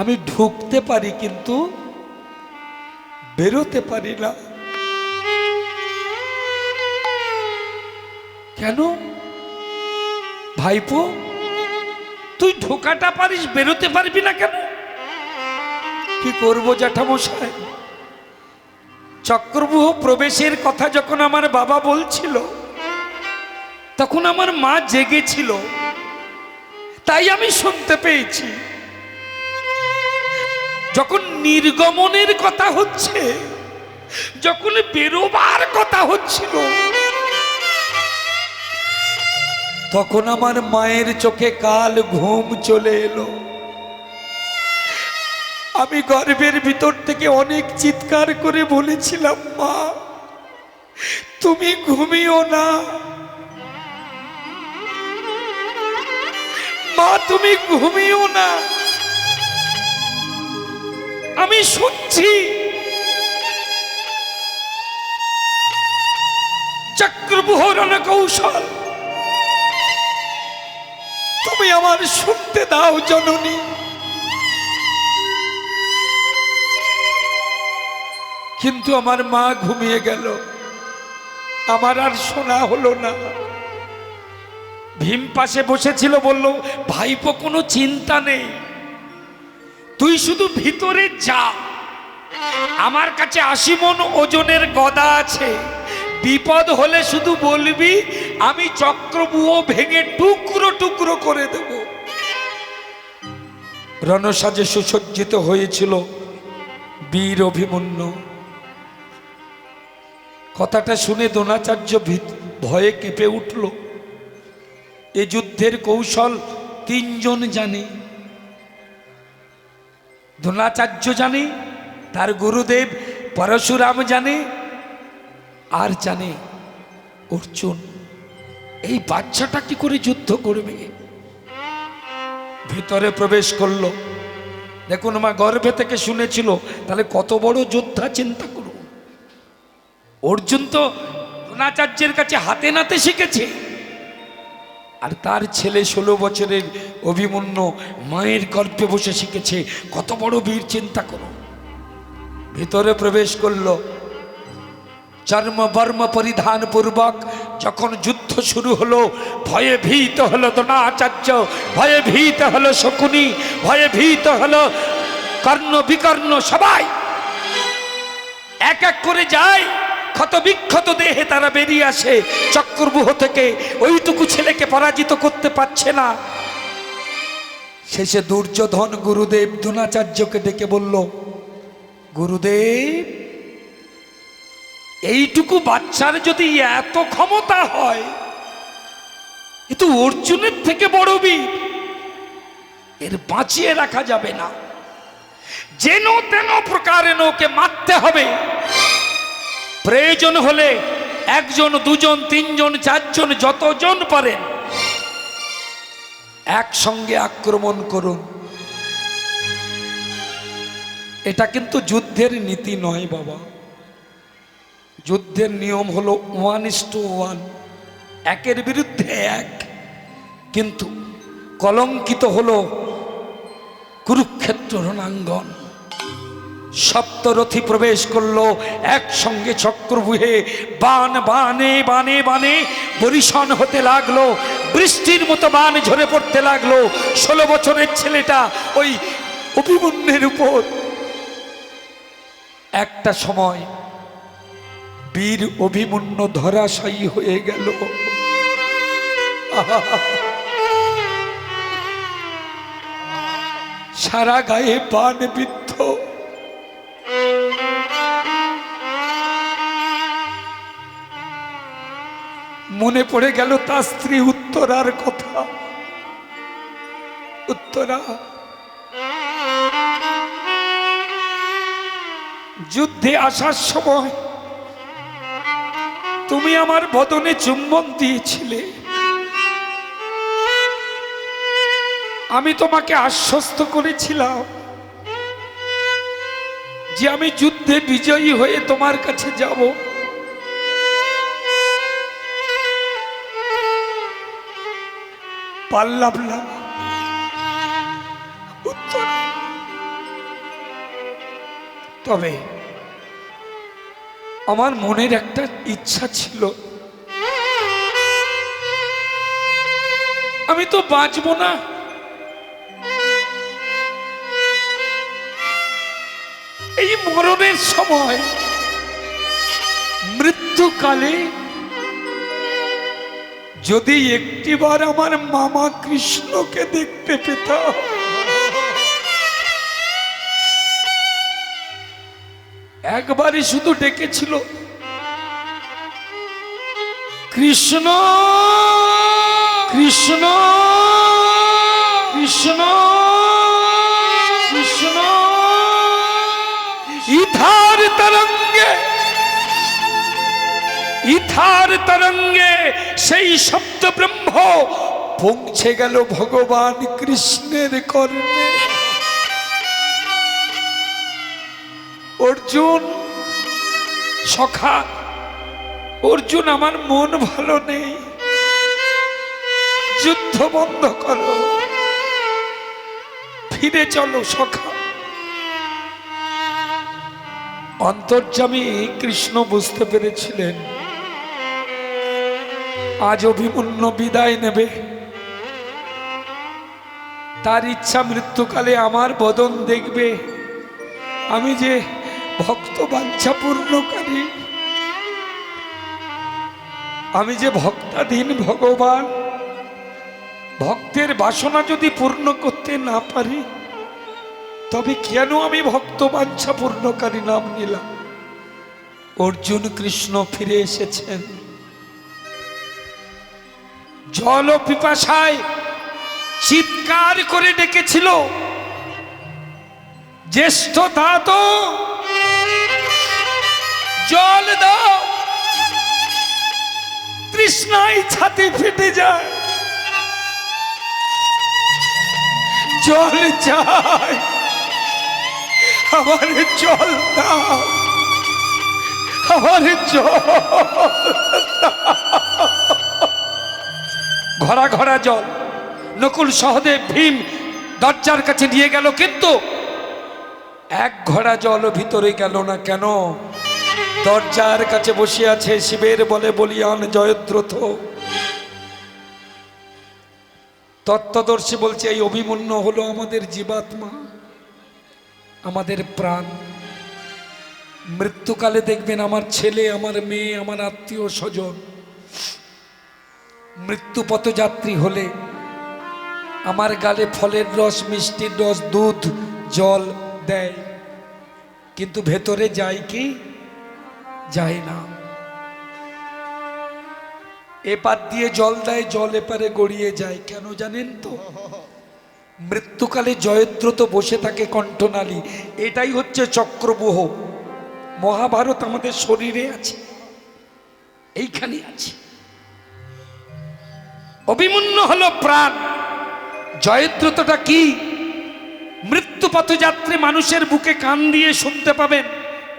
আমি ঢুকতে পারি কিন্তু বেরোতে পারি না। কেন ভাইপো, তুই ঢোকাটা পারিস, বেরোতে পারবি না কেন? কি করবো জ্যাঠামশাই, চক্রব্যূহ প্রবেশের কথা যখন আমার বাবা বলছিল তখন আমার মা জেগেছিল, তাই আমি শুনতে পেয়েছি। যখন নির্গমনের কথা হচ্ছে, যখন বেরোবার কথা হচ্ছিল, তখন আমার মায়ের চোখে কাল ঘুম চলে এলো। আমি গর্ভের ভিতর থেকে অনেক চিৎকার করে বলেছিলাম, মা তুমি ঘুমিও না, মা তুমি ঘুমিও না। আমি শুনছি চক্রব্যূহ রণকৌশল, তুমি আমার শুনতে দাও জননী। কিন্তু আমার মা ঘুমিয়ে গেল, আমার আর শোনা হলো না। ভীম পাশে বসেছিল, বলল, ভাইপো কোনো চিন্তা নেই, তুই শুধু ভিতরে যা, আমার কাছে 80 মণ ওজনের গদা আছে, বিপদ হলে শুধু বলবি, আমি চক্রব্যূহ ভেঙে টুকরো টুকরো করে দেব। রণসাজে সুসজ্জিত হয়েছিল বীর অভিমন্যু। কথাটা শুনে দ্রোণাচার্য ভয়ে কেঁপে উঠল। এ যুদ্ধের কৌশল 3 জন জানে। দ্রোণাচার্য জানে, তার গুরুদেব পরশুরাম জানে, আর জানে অর্জুন। এই বাচ্চাটা কি করে যুদ্ধ করবে? ভিতরে প্রবেশ করলো। দেখুন, মা গর্ভে থেকে শুনেছিল, তাহলে কত বড় যোদ্ধা চিন্তা করুন। অর্জুন তো দ্রোণাচার্যের কাছে হাতে নাতে শিখেছে, আর তার ছেলে 16 বছরের অভিমন্যু মায়ের গর্ভে বসে শিখেছে। কত বড় বীর চিন্তা করুন। ভিতরে প্রবেশ করলো। চর্ম বর্ম পরিধান পূর্বক যখন যুদ্ধ শুরু হলো, ভয়ে ভীত হলো দ্রোণাচার্য, ভয়ে ভীত হলো শকুনি, ভয়ে ভীত হলো কর্ণ বিকর্ণ। সবাই এক এক করে যায়, ক্ষত বিক্ষত দেহে তারা বেরিয়ে আসে চক্রব্যূহ থেকে। ওইটুকু ছেলেকে পরাজিত করতে পারছে না। শেষে দুর্যোধন গুরুদেব দ্রোণাচার্যকে ডেকে বলল, গুরুদেব, এইটুকু বাচ্চার যদি এত ক্ষমতা হয়, এ তো অর্জুনের থেকে বড় বীর, এর বাঁচিয়ে রাখা যাবে না, যেন তেন প্রকারে ওকে মারতে হবে। প্রয়োজন হলে 1 জন 2 জন 3 জন 4 জন যতজন পারেন একসঙ্গে আক্রমণ করুন। এটা কিন্তু যুদ্ধের নীতি নয় বাবা। যুদ্ধের নিয়ম হলো 1:1, 1-এর বিরুদ্ধে 1। কিন্তু কলঙ্কিত হলো কুরুক্ষেত্র রণাঙ্গন। সপ্তরথী প্রবেশ করলো একসঙ্গে চক্রব্যূহে। বান বানে বানে বানে বরিশন হতে লাগলো, বৃষ্টির মতো বান ঝরে পড়তে লাগলো। 16 বছরের ছেলেটা ওই অভিমন্যুর উপর একটা সময় বীর অভিমন্যু ধরাশায়ী হয়ে গেল। সারা গায়ে বাণ বিদ্ধ। মনে পড়ে গেল তার স্ত্রী উত্তরার কথা। উত্তরা, যুদ্ধে আসার সময় তুমি আমার বদনে চুম্বন দিয়েছিলে, আমি তোমাকে আশ্বস্ত করেছিলাম যে আমি যুদ্ধে বিজয়ী হয়ে তোমার কাছে যাব। পারলাম না উত্তর। তবে আমার মনের একটা ইচ্ছা ছিল, আমি তো বাঁচবো না, এই মরণের সময় মৃত্যুকালে যদি একটিবার আমার মামা কৃষ্ণকে দেখতে পেতাম। একবারই শুধু ডেকেছিল, কৃষ্ণ কৃষ্ণ কৃষ্ণ কৃষ্ণ। ইথার তরঙ্গে ইথার তরঙ্গে সেই শব্দ ব্রহ্ম পৌঁছে গেল ভগবান কৃষ্ণের কর্ণে। অর্জুন সখা, অর্জুন আমার মন ভালো নেই, যুদ্ধ বন্ধ করো, ফিরে চলো সখা। অন্তর্যামী কৃষ্ণ বুঝতে পেরেছিলেন আজ অভিমন্যু বিদায় নেবে, তার ইচ্ছা মৃত্যুকালে আমার বদন দেখবে। আমি যে ভক্ত বাঞ্ছা পূর্ণকারী, আমি যে ভক্তাধীন ভগবান, ভক্তের বাসনা যদি পূর্ণ করতে না পারি, তবে কেন আমি ভক্ত বাঞ্ছা পূর্ণকারী নাম নিলাম? অর্জুন কৃষ্ণ ফিরে এসেছেন। জল ও পিপাসায় চিৎকার করে ডেকেছিল, জ্যেষ্ঠ দাত জল দাও। তৃষ্ণায় ছাতি ফেটে যায়, জল চাই, আমার জল দাও, আমার জল। ঘরা ঘরা জল। নকুল সহদেব ভীম দরজার কাছে নিয়ে গেল, কিন্তু এক ঘড়া জল ভিতরে গেল না। কেন? দরজার কাছে বসে আছে শিবের বলে বলিয়ান জয়দ্রথ। তত্ত্বদর্শী বলছে এই অভিমন্যু হলো আমাদের জীবাত্মা, আমাদের প্রাণ। মৃত্যুকালে দেখবেন আমার ছেলে, আমার মেয়ে, আমার আত্মীয় স্বজন মৃত্যু পথযাত্রী হলে আমার গালে ফলের রস, মিষ্টির রস, দুধ, জল দেয়, কিন্তু ভেতরে যায় কি? যায় না। এপার দিয়ে জল দেয়, জল এপারে গড়িয়ে যায়। কেন জানেন তো? মৃত্যুকালে জয়দ্রথ বসে থাকে কণ্ঠনালী। এটাই হচ্ছে চক্রব্যূহ। মহাভারত আমাদের শরীরে আছে, এইখানে আছে। অভিমন্যু হলো প্রাণ। জয়দ্রথটা কি? মৃত্যু পথযাত্রী মানুষের বুকে কান দিয়ে শুনতে পাবেন,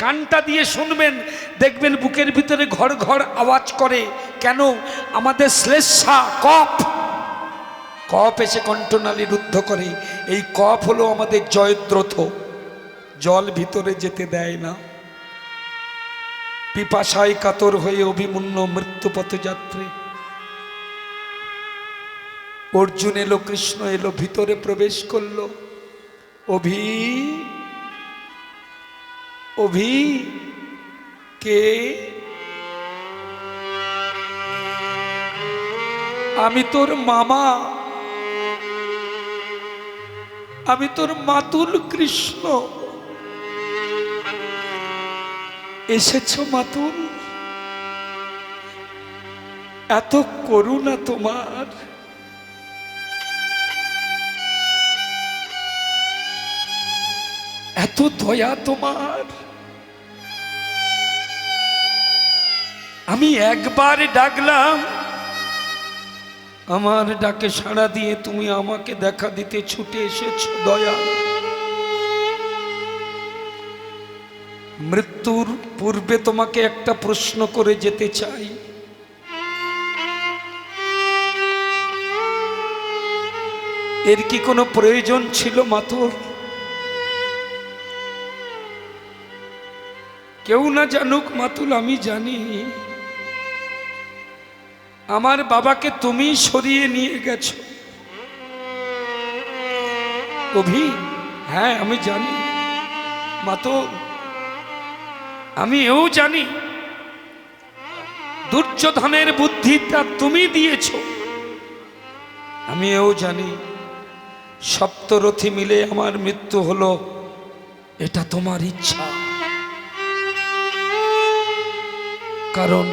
কানটা দিয়ে শুনবেন, দেখবেন বুকের ভিতরে ঘর ঘর আওয়াজ করে। কেন? আমাদের শ্লেষ্মা কফ, কফ এসে কণ্ঠনালী রুদ্ধ করে। এই কফ হলো আমাদের জয়দ্রথ, জল ভিতরে যেতে দেয় না। পিপাসায় কাতর হয়ে অভিমন্যু মৃত্যু পথযাত্রী। অর্জুন এলো, কৃষ্ণ এলো, ভিতরে প্রবেশ করলো। অভি কে? আমি তোর মামা, আমি তোর মাতুল কৃষ্ণ। এসেছো মাতুল? এত করুণা তোমার, এত দয়া তোমার। আমি একবার ডাকলাম, আমার ডাকে সাড়া দিয়ে তুমি আমাকে দেখা দিতে ছুটে এসেছো দয়া। মৃত্যুর পূর্বে তোমাকে একটা প্রশ্ন করে যেতে চাই। এর কি কোনো প্রয়োজন ছিল মাতুল? কেউ না জানুক মাতুল, আমি জানি আমার বাবাকে তুমি সরিয়ে নিয়ে গেছো। অভি, হ্যাঁ আমি জানি মাতুল, আমি এও জানি দুর্যোধনের বুদ্ধিটা তুমি দিয়েছো। আমি এও জানি সপ্তরথী মিলে আমার মৃত্যু হলো, এটা তোমার ইচ্ছা। কারণ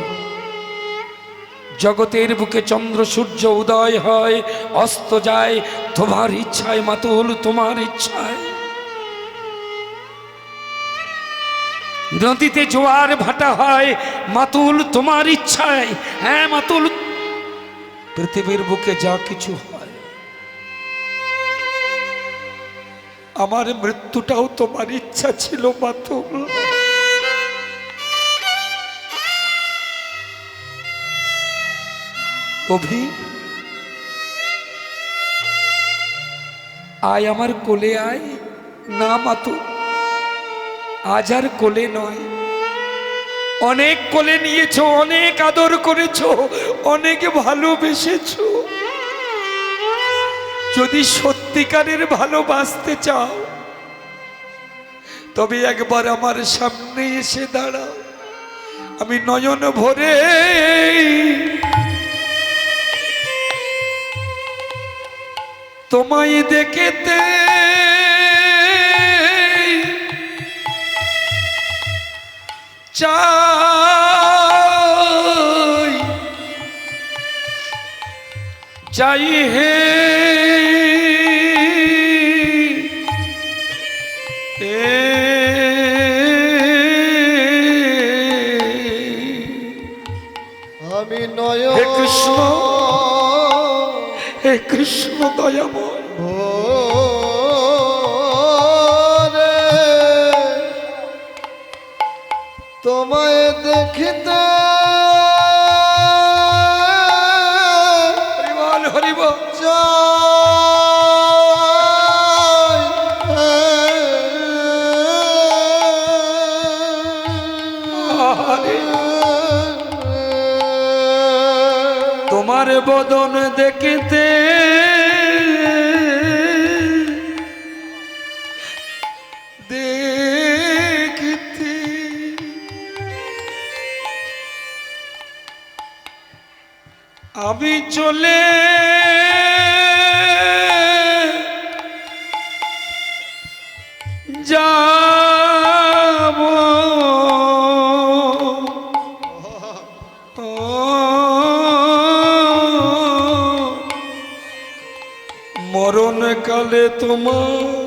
জগতের বুকে চন্দ্র সূর্য উদয় হয় অস্ত যায় তোমার ইচ্ছায় মাতুল, তোমার ইচ্ছায়। নদীতে জোয়ার ভাটা হয় মাতুল, তোমার ইচ্ছায়। হ্যাঁ মাতুল, পৃথিবীর বুকে যা কিছু হয়, আমার মৃত্যুটাও তোমার ইচ্ছা ছিল মাতুল। অভি, আয় আমার কোলে আয়। না মাতুল, আজ আর কোলে নয়। অনেক কোলে নিয়েছো, অনেক আদর করেছো, অনেক ভালোবেসেছো। যদি সত্যিকারের ভালোবাসতে চাও তবে একবার আমার সামনে এসে দাঁড়াও। আমি নয়ন ভরে তোমায় দেখতে চাই, চাই হে আমি নয়ন হে কৃষ্ণ, হে কৃষ্ণ দয়াময়। ভোরে তোমায় দেখিতে হরিবল হরিবল তোমার বদন দেখিতে দেখিতে আমি চলে যাব মরণ কালে তোমার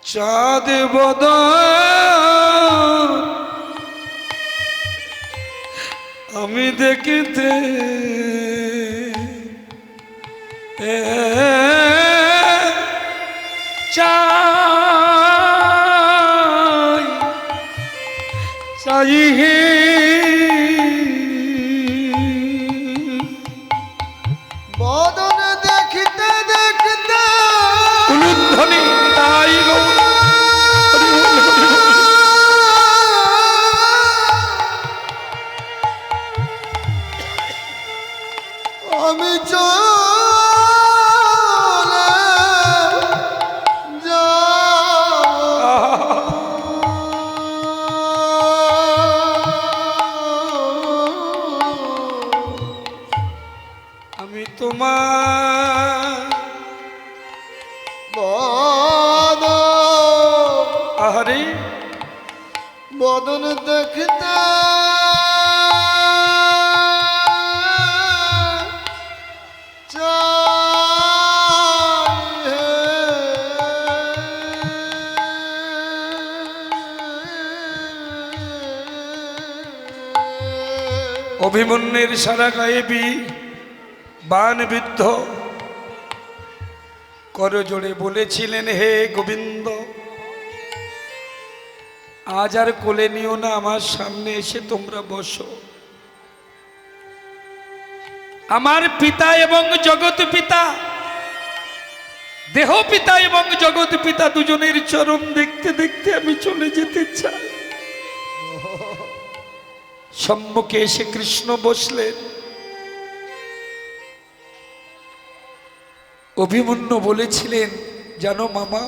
চাঁদ বদন আমি দেখিতে চাই, চাই হে বদন দেখিতে দেখিতে উলুধ্বনি তাই গো। আমি চলে যাব আহারে বদন দেখতে অভিমন্যের সারা গায়ে বান বিদ্ধ করজোড়ে বলেছিলেন, হে গোবিন্দ, আজ আর কোলে নিও না, আমার সামনে এসে তোমরা বসো। আমার পিতা এবং জগৎ পিতা, দেহ পিতা এবং জগৎ পিতা দুজনের চরণ দেখতে দেখতে আমি চলে যেতে চাই। সম্মুখে এসে কৃষ্ণ বসলেন। অভিমন্যু বলেছিলেন, জানো মামা,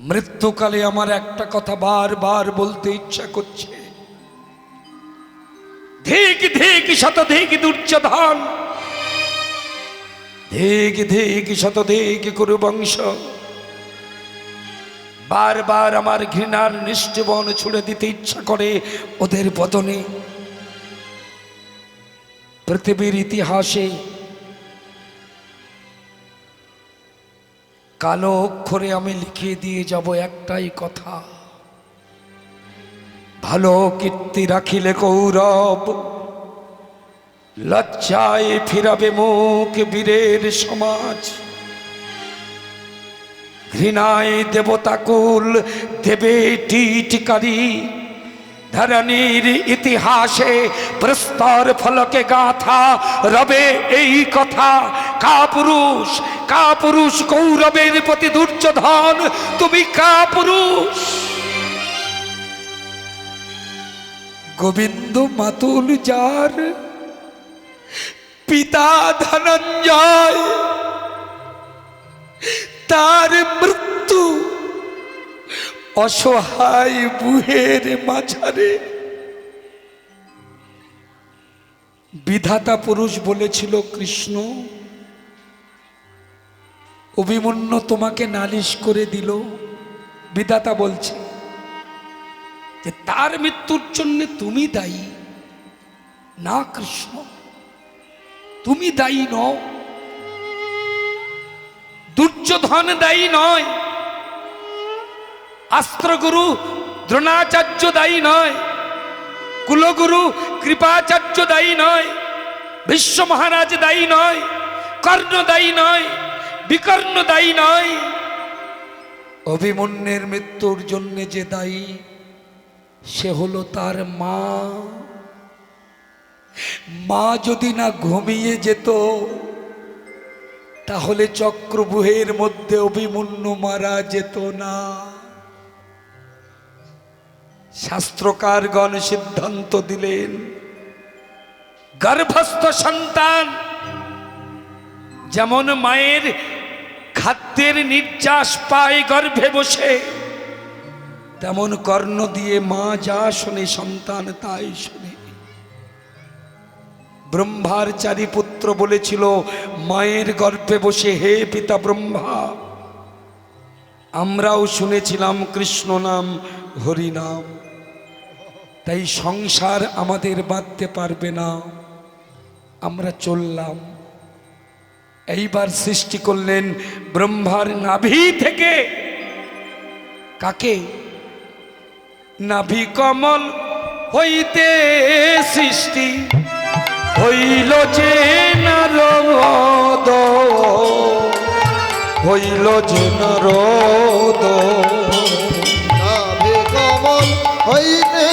মৃত্যুকালে আমার একটা কথা বারবার বলতে ইচ্ছা করছে। ধিক ধিক শতধিক দুর্যোধন, ধিক ধিক শতধিক কুরুবংশ। বারবার আমার ঘৃণার নিষ্ঠবন ছুড়ে দিতে ইচ্ছা করে ওদের বদনে। পৃথিবীর ইতিহাসে কালো অক্ষরে আমি লিখিয়ে দিয়ে যাব একটাই কথা, ভালো কীর্তি রাখিলে কৌরব, লজ্জায় ফিরাবে মুখ বীরের সমাজ। ঘৃণায় দেবতাকুল দেবে টিটকারি, ধরণীর ইতিহাসে প্রস্তর ফলকে গাথা রবে এই কথা, কাপুরুষ কাপুরুষ কৌরবের প্রতি দুর্যোধন, তুমি কাপুরুষ। গোবিন্দ মাতুল যার পিতা ধনঞ্জয়, তার মৃত্যু অসহায় বুহের মাঝারে। বিধাতা পুরুষ বলেছিল, কৃষ্ণ, অভিমন্যু তোমাকে নালিশ করে দিল। বিধাতা বলছে যে তার মৃত্যুর জন্য তুমি দায়ী না কৃষ্ণ, তুমি দায়ী নও, দুর্যোধন দায়ী নয়, অস্ত্রগুরু দ্রোণাচার্য দায়ী নয়, কুলগুরু কৃপাচার্য দায়ী নয়, ভীষ্ম মহারাজ দায়ী নয়, কর্ণ দায়ী নয়, বিকর্ণ দায়ী নয়। অভিমন্যুর মৃত্যুর জন্য যে দায়ী সে হলো তার মা। মা যদি না ঘুমিয়ে যেত তাহলে চক্রবুহের মধ্যে অভিমন্যু মারা যেত না। শাস্ত্রকারগণ সিদ্ধান্ত দিলেন, গর্ভস্থ সন্তান যেমন মায়ের খাদ্যের নির্যাস পায় গর্ভে বসে, তেমন কর্ণ দিয়ে মা যা শোনে সন্তান তাই শোনে। ব্রহ্মার চারি পুত্র বলেছিল মায়ের গর্ভে বসে, হে পিতা ব্রহ্মা, আমরাও শুনেছিলাম কৃষ্ণ নাম হরি নাম, তাই সংসার আমাদের বাঁধতে পারবে না, আমরা চললাম। এইবার সৃষ্টি করলেন ব্রহ্মার নাভি থেকে কাকে? নাভি কমল হইতে সৃষ্টি হইল যে নারদ, হইল যে নারদ। নাভি কমল হইতে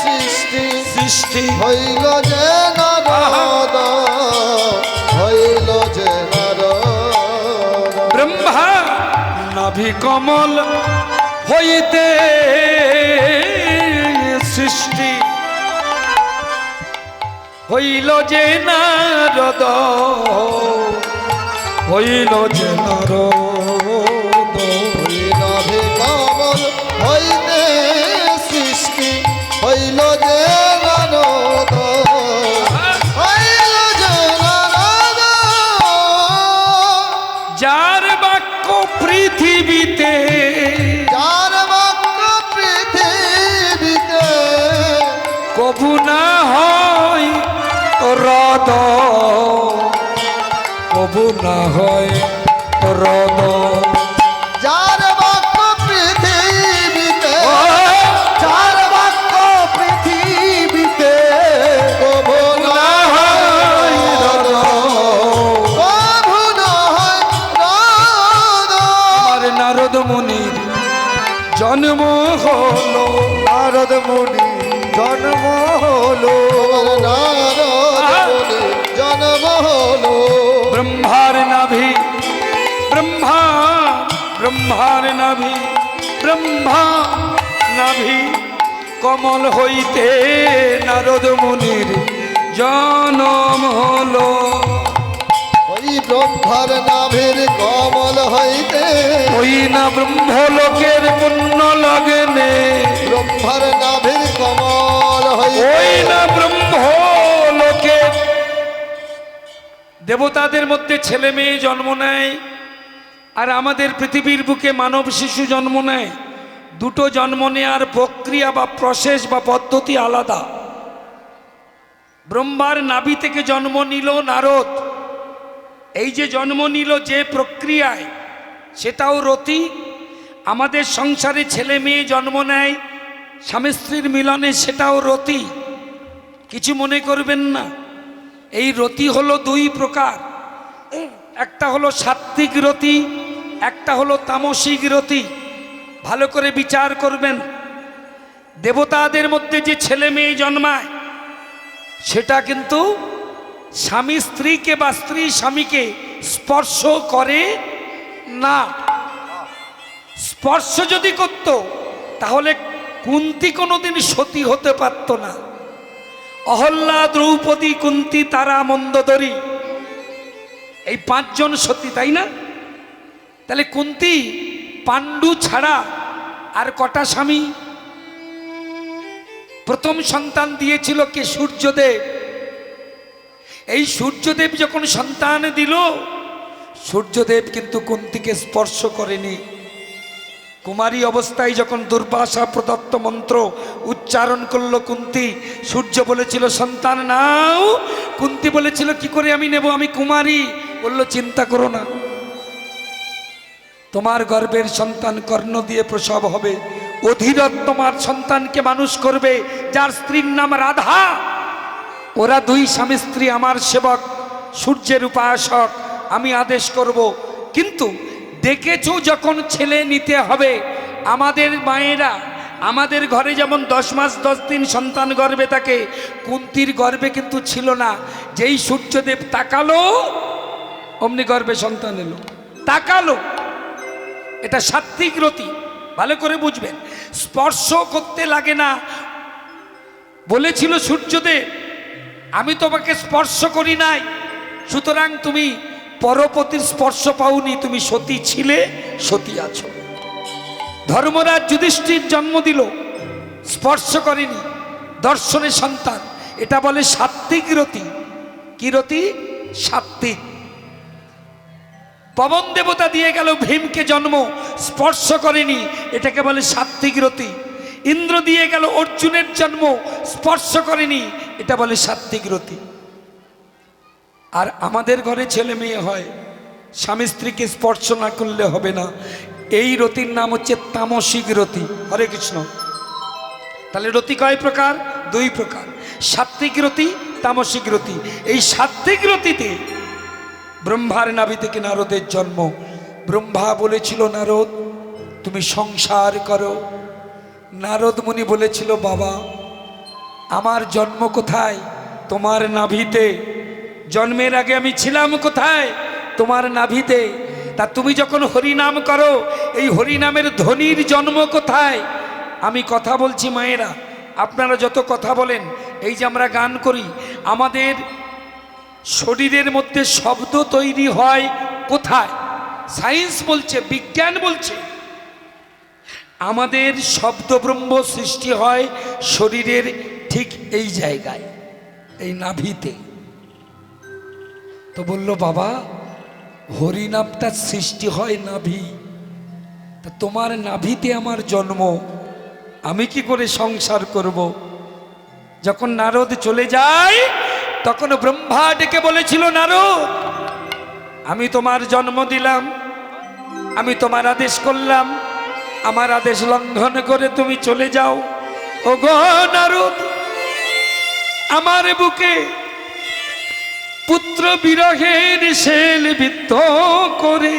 সৃষ্টি সৃষ্টি হইল যে নারদ, হইল যে নারদ। ব্রহ্মা নাভি কমল হইতে সৃষ্টি হইল যে নারদ, হইল যে নারদ। নাভি কমল হইতে সৃষ্টি হইল যে নারদ, হইল যে নারদ। যার বাক্য পৃথিবীতে, হৃদত কবু না হয় রদ যার বাক্য পৃথিবীতে যার বাক্য পৃথিবীতে কবু না হয় রদ, কবু না হয় রদ। আমার নারদ মুনির জন্ম হলো, নারদ মুনি জন্ম হলো, নারদ মুনি জন্ম হলো। ব্রহ্মার নাভি ব্রহ্মা, ব্রহ্মার নাভি ব্রহ্মা নাভি কমল হইতে নারদ মুনির জনম হলো। ওই ব্রহ্মার নাভির কমল হইতে, ওই না ব্রহ্মলোকের পুণ্য লগনে, ব্রহ্মার নাভির কমল হইতে, ওই না ব্রহ্মলোকে দেবতাদের মধ্যে ছেলে মেয়ে জন্ম নেয়, আর আমাদের পৃথিবীর বুকে মানব শিশু জন্ম নেয়। দুটো জন্ম নেওয়ার প্রক্রিয়া বা প্রসেস বা পদ্ধতি আলাদা। ব্রহ্মার নাভি থেকে জন্ম নিল নারদ, এই যে জন্ম নিল যে প্রক্রিয়ায়, সেটাও রতি। আমাদের সংসারে ছেলে মেয়ে জন্ম নেয় স্বামী স্ত্রীর মিলনে, সেটাও রতি। কিছু মনে করবেন না, এই রতি হলো দুই প্রকার। একটা হলো সাত্ত্বিক রতি, একটা হলো তামসিক রতি। ভালো করে বিচার করবেন। দেবতাদের মধ্যে যে ছেলে মেয়ে জন্মায়, সেটা কিন্তু স্বামী স্ত্রীকে বা স্ত্রী স্বামীকে স্পর্শ করে না। স্পর্শ যদি করত, তাহলে কুন্তী কোনোদিন সতী হতে পারত না। অহল্যা, দ্রৌপদী, কুন্তী, তারা, মন্দোদরী, এই পাঁচজন সতী, তাই না? তাহলে কুন্তী পাণ্ডু ছাড়া আর কটা স্বামী? প্রথম সন্তান দিয়েছিল কে? সূর্যদেব। এই সূর্যদেব যখন সন্তান দিল, সূর্যদেব কিন্তু কুন্তীকে স্পর্শ করেনি। কুমারী অবস্থায় যখন দুর্বাসা প্রদত্ত মন্ত্র উচ্চারণ করলো কুন্তী, সূর্য বলেছিল সন্তান নাও। কুন্তী বলেছিল কি করে আমি নেব, আমি কুমারী। বলল চিন্তা করো না, তোমার গর্ভের সন্তান কর্ণ দিয়ে প্রসব হবে। অধীরথ তোমার সন্তানকে মানুষ করবে, যার স্ত্রীর নাম রাধা। ওরা দুই স্বামী স্ত্রী আমার সেবক, সূর্যের উপাসক। আমি আদেশ করব। কিন্তু দেখেছো যখন ছেলে নিতে হবে, আমাদের মায়েরা, আমাদের ঘরে যেমন 10 মাস 10 দিন সন্তান গর্ভে থাকে, কুন্তীর গর্ভে কিন্তু ছিল না। যেই সূর্যদেব তাকালো, অমনি গর্ভে সন্তান এলো। তাকালো, এটা সাত্ত্বিক রতি। ভালো করে বুঝবেন, স্পর্শ করতে লাগে না। বলেছিল সূর্যদেব আমি তোমাকে স্পর্শ করি নাই, সুতরাং তুমি পরপতির স্পর্শ পাওনি, তুমি সতী ছিলে, সতী আছো। ধর্মরাজ যুধিষ্ঠির জন্ম দিল, স্পর্শ করেনি, দর্শনের সন্তান। এটা বলে সাত্ত্বিক রতি। কি রতি? সাত্ত্বিক। পবন দেবতা দিয়ে গেল ভীমকে জন্ম, স্পর্শ করেনি, এটাকে বলে সাত্ত্বিক রতি। ইন্দ্র দিয়ে গেল অর্জুনের জন্ম, স্পর্শ করেনি, এটা বলে সাত্ত্বিক রতি। আর আমাদের ঘরে ছেলে মেয়ে হয়, স্বামী স্ত্রীকে স্পর্শ না করলে হবে না, এই রতির নাম হচ্ছে তামসিক রতি। হরে কৃষ্ণ। তাহলে রতি কয় প্রকার? দুই প্রকার, সাত্ত্বিক রতি, তামসিক রতি। এই সাত্ত্বিক রতিতে ব্রহ্মার নাভি থেকে নারদের জন্ম। ব্রহ্মা বলেছিল নারদ তুমি সংসার করো। নারদ মুনি বলেছিল বাবা আমার জন্ম কোথায়? তোমার নাভিতে। জন্মের আগে আমি ছিলাম কোথায়? তোমার নাভিতে। তা তুমি যখন হরিনাম করো, এই হরিনামের ধ্বনির জন্ম কোথায়? আমি কথা বলছি মায়েরা, আপনারা যত কথা বলেন, এই যে আমরা গান করি, আমাদের শরীরের মধ্যে শব্দ তৈরি হয় কোথায়? সায়েন্স বলছে, বিজ্ঞান বলছে আমাদের শব্দ ব্রহ্ম সৃষ্টি হয় শরীরের ঠিক এই জায়গায়, এই নাভিতে। তো বলল বাবা হরিনামটা সৃষ্টি হয় নাভি, তা তোমার নাভিতে আমার জন্ম, আমি কি করে সংসার করব? যখন নারদ চলে যায়, তখন ব্রহ্মা ডেকে বলেছিল, নারদ, আমি তোমার জন্ম দিলাম, আমি তোমার আদেশ করলাম, আমার আদেশ লঙ্ঘন করে তুমি চলে যাও। ও গো নারদ, আমার বুকে পুত্র বিরহের শেল বিদ্ধ করে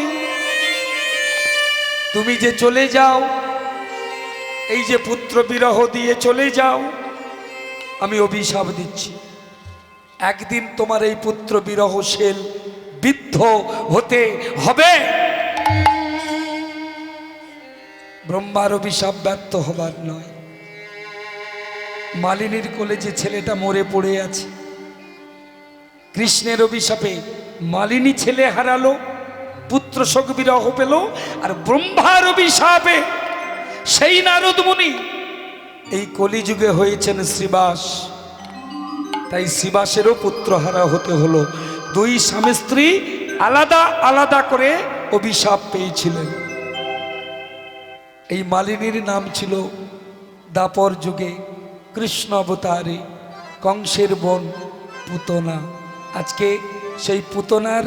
তুমি যে চলে যাও, এই যে পুত্র বিরহ দিয়ে চলে যাও, আমি অভিশাপ দিচ্ছি, একদিন তোমার এই পুত্র বিরহ শেল বিদ্ধ হতে হবে। ব্রহ্মার অভিশাপ ব্যর্থ হবার নয়। মালিনীর কোলে যে ছেলেটা মরে পড়ে আছে, কৃষ্ণের অভিশাপে মালিনী ছেলে হারালো, পুত্র শোক বিরহ পেল, আর ব্রহ্মার অভিশাপে সেই নারদ মুনি এই কলিযুগে হয়েছেন শ্রীবাস। তাই শ্রীবাসেরও পুত্রহারা হতে হলো। দুই স্বামী স্ত্রী আলাদা আলাদা করে অভিশাপ পেয়েছিলেন। এই মালিনীর নাম ছিল দাপর যুগে কৃষ্ণ অবতারে কংসের বোন পুতনা। আজকে সেই পুতনার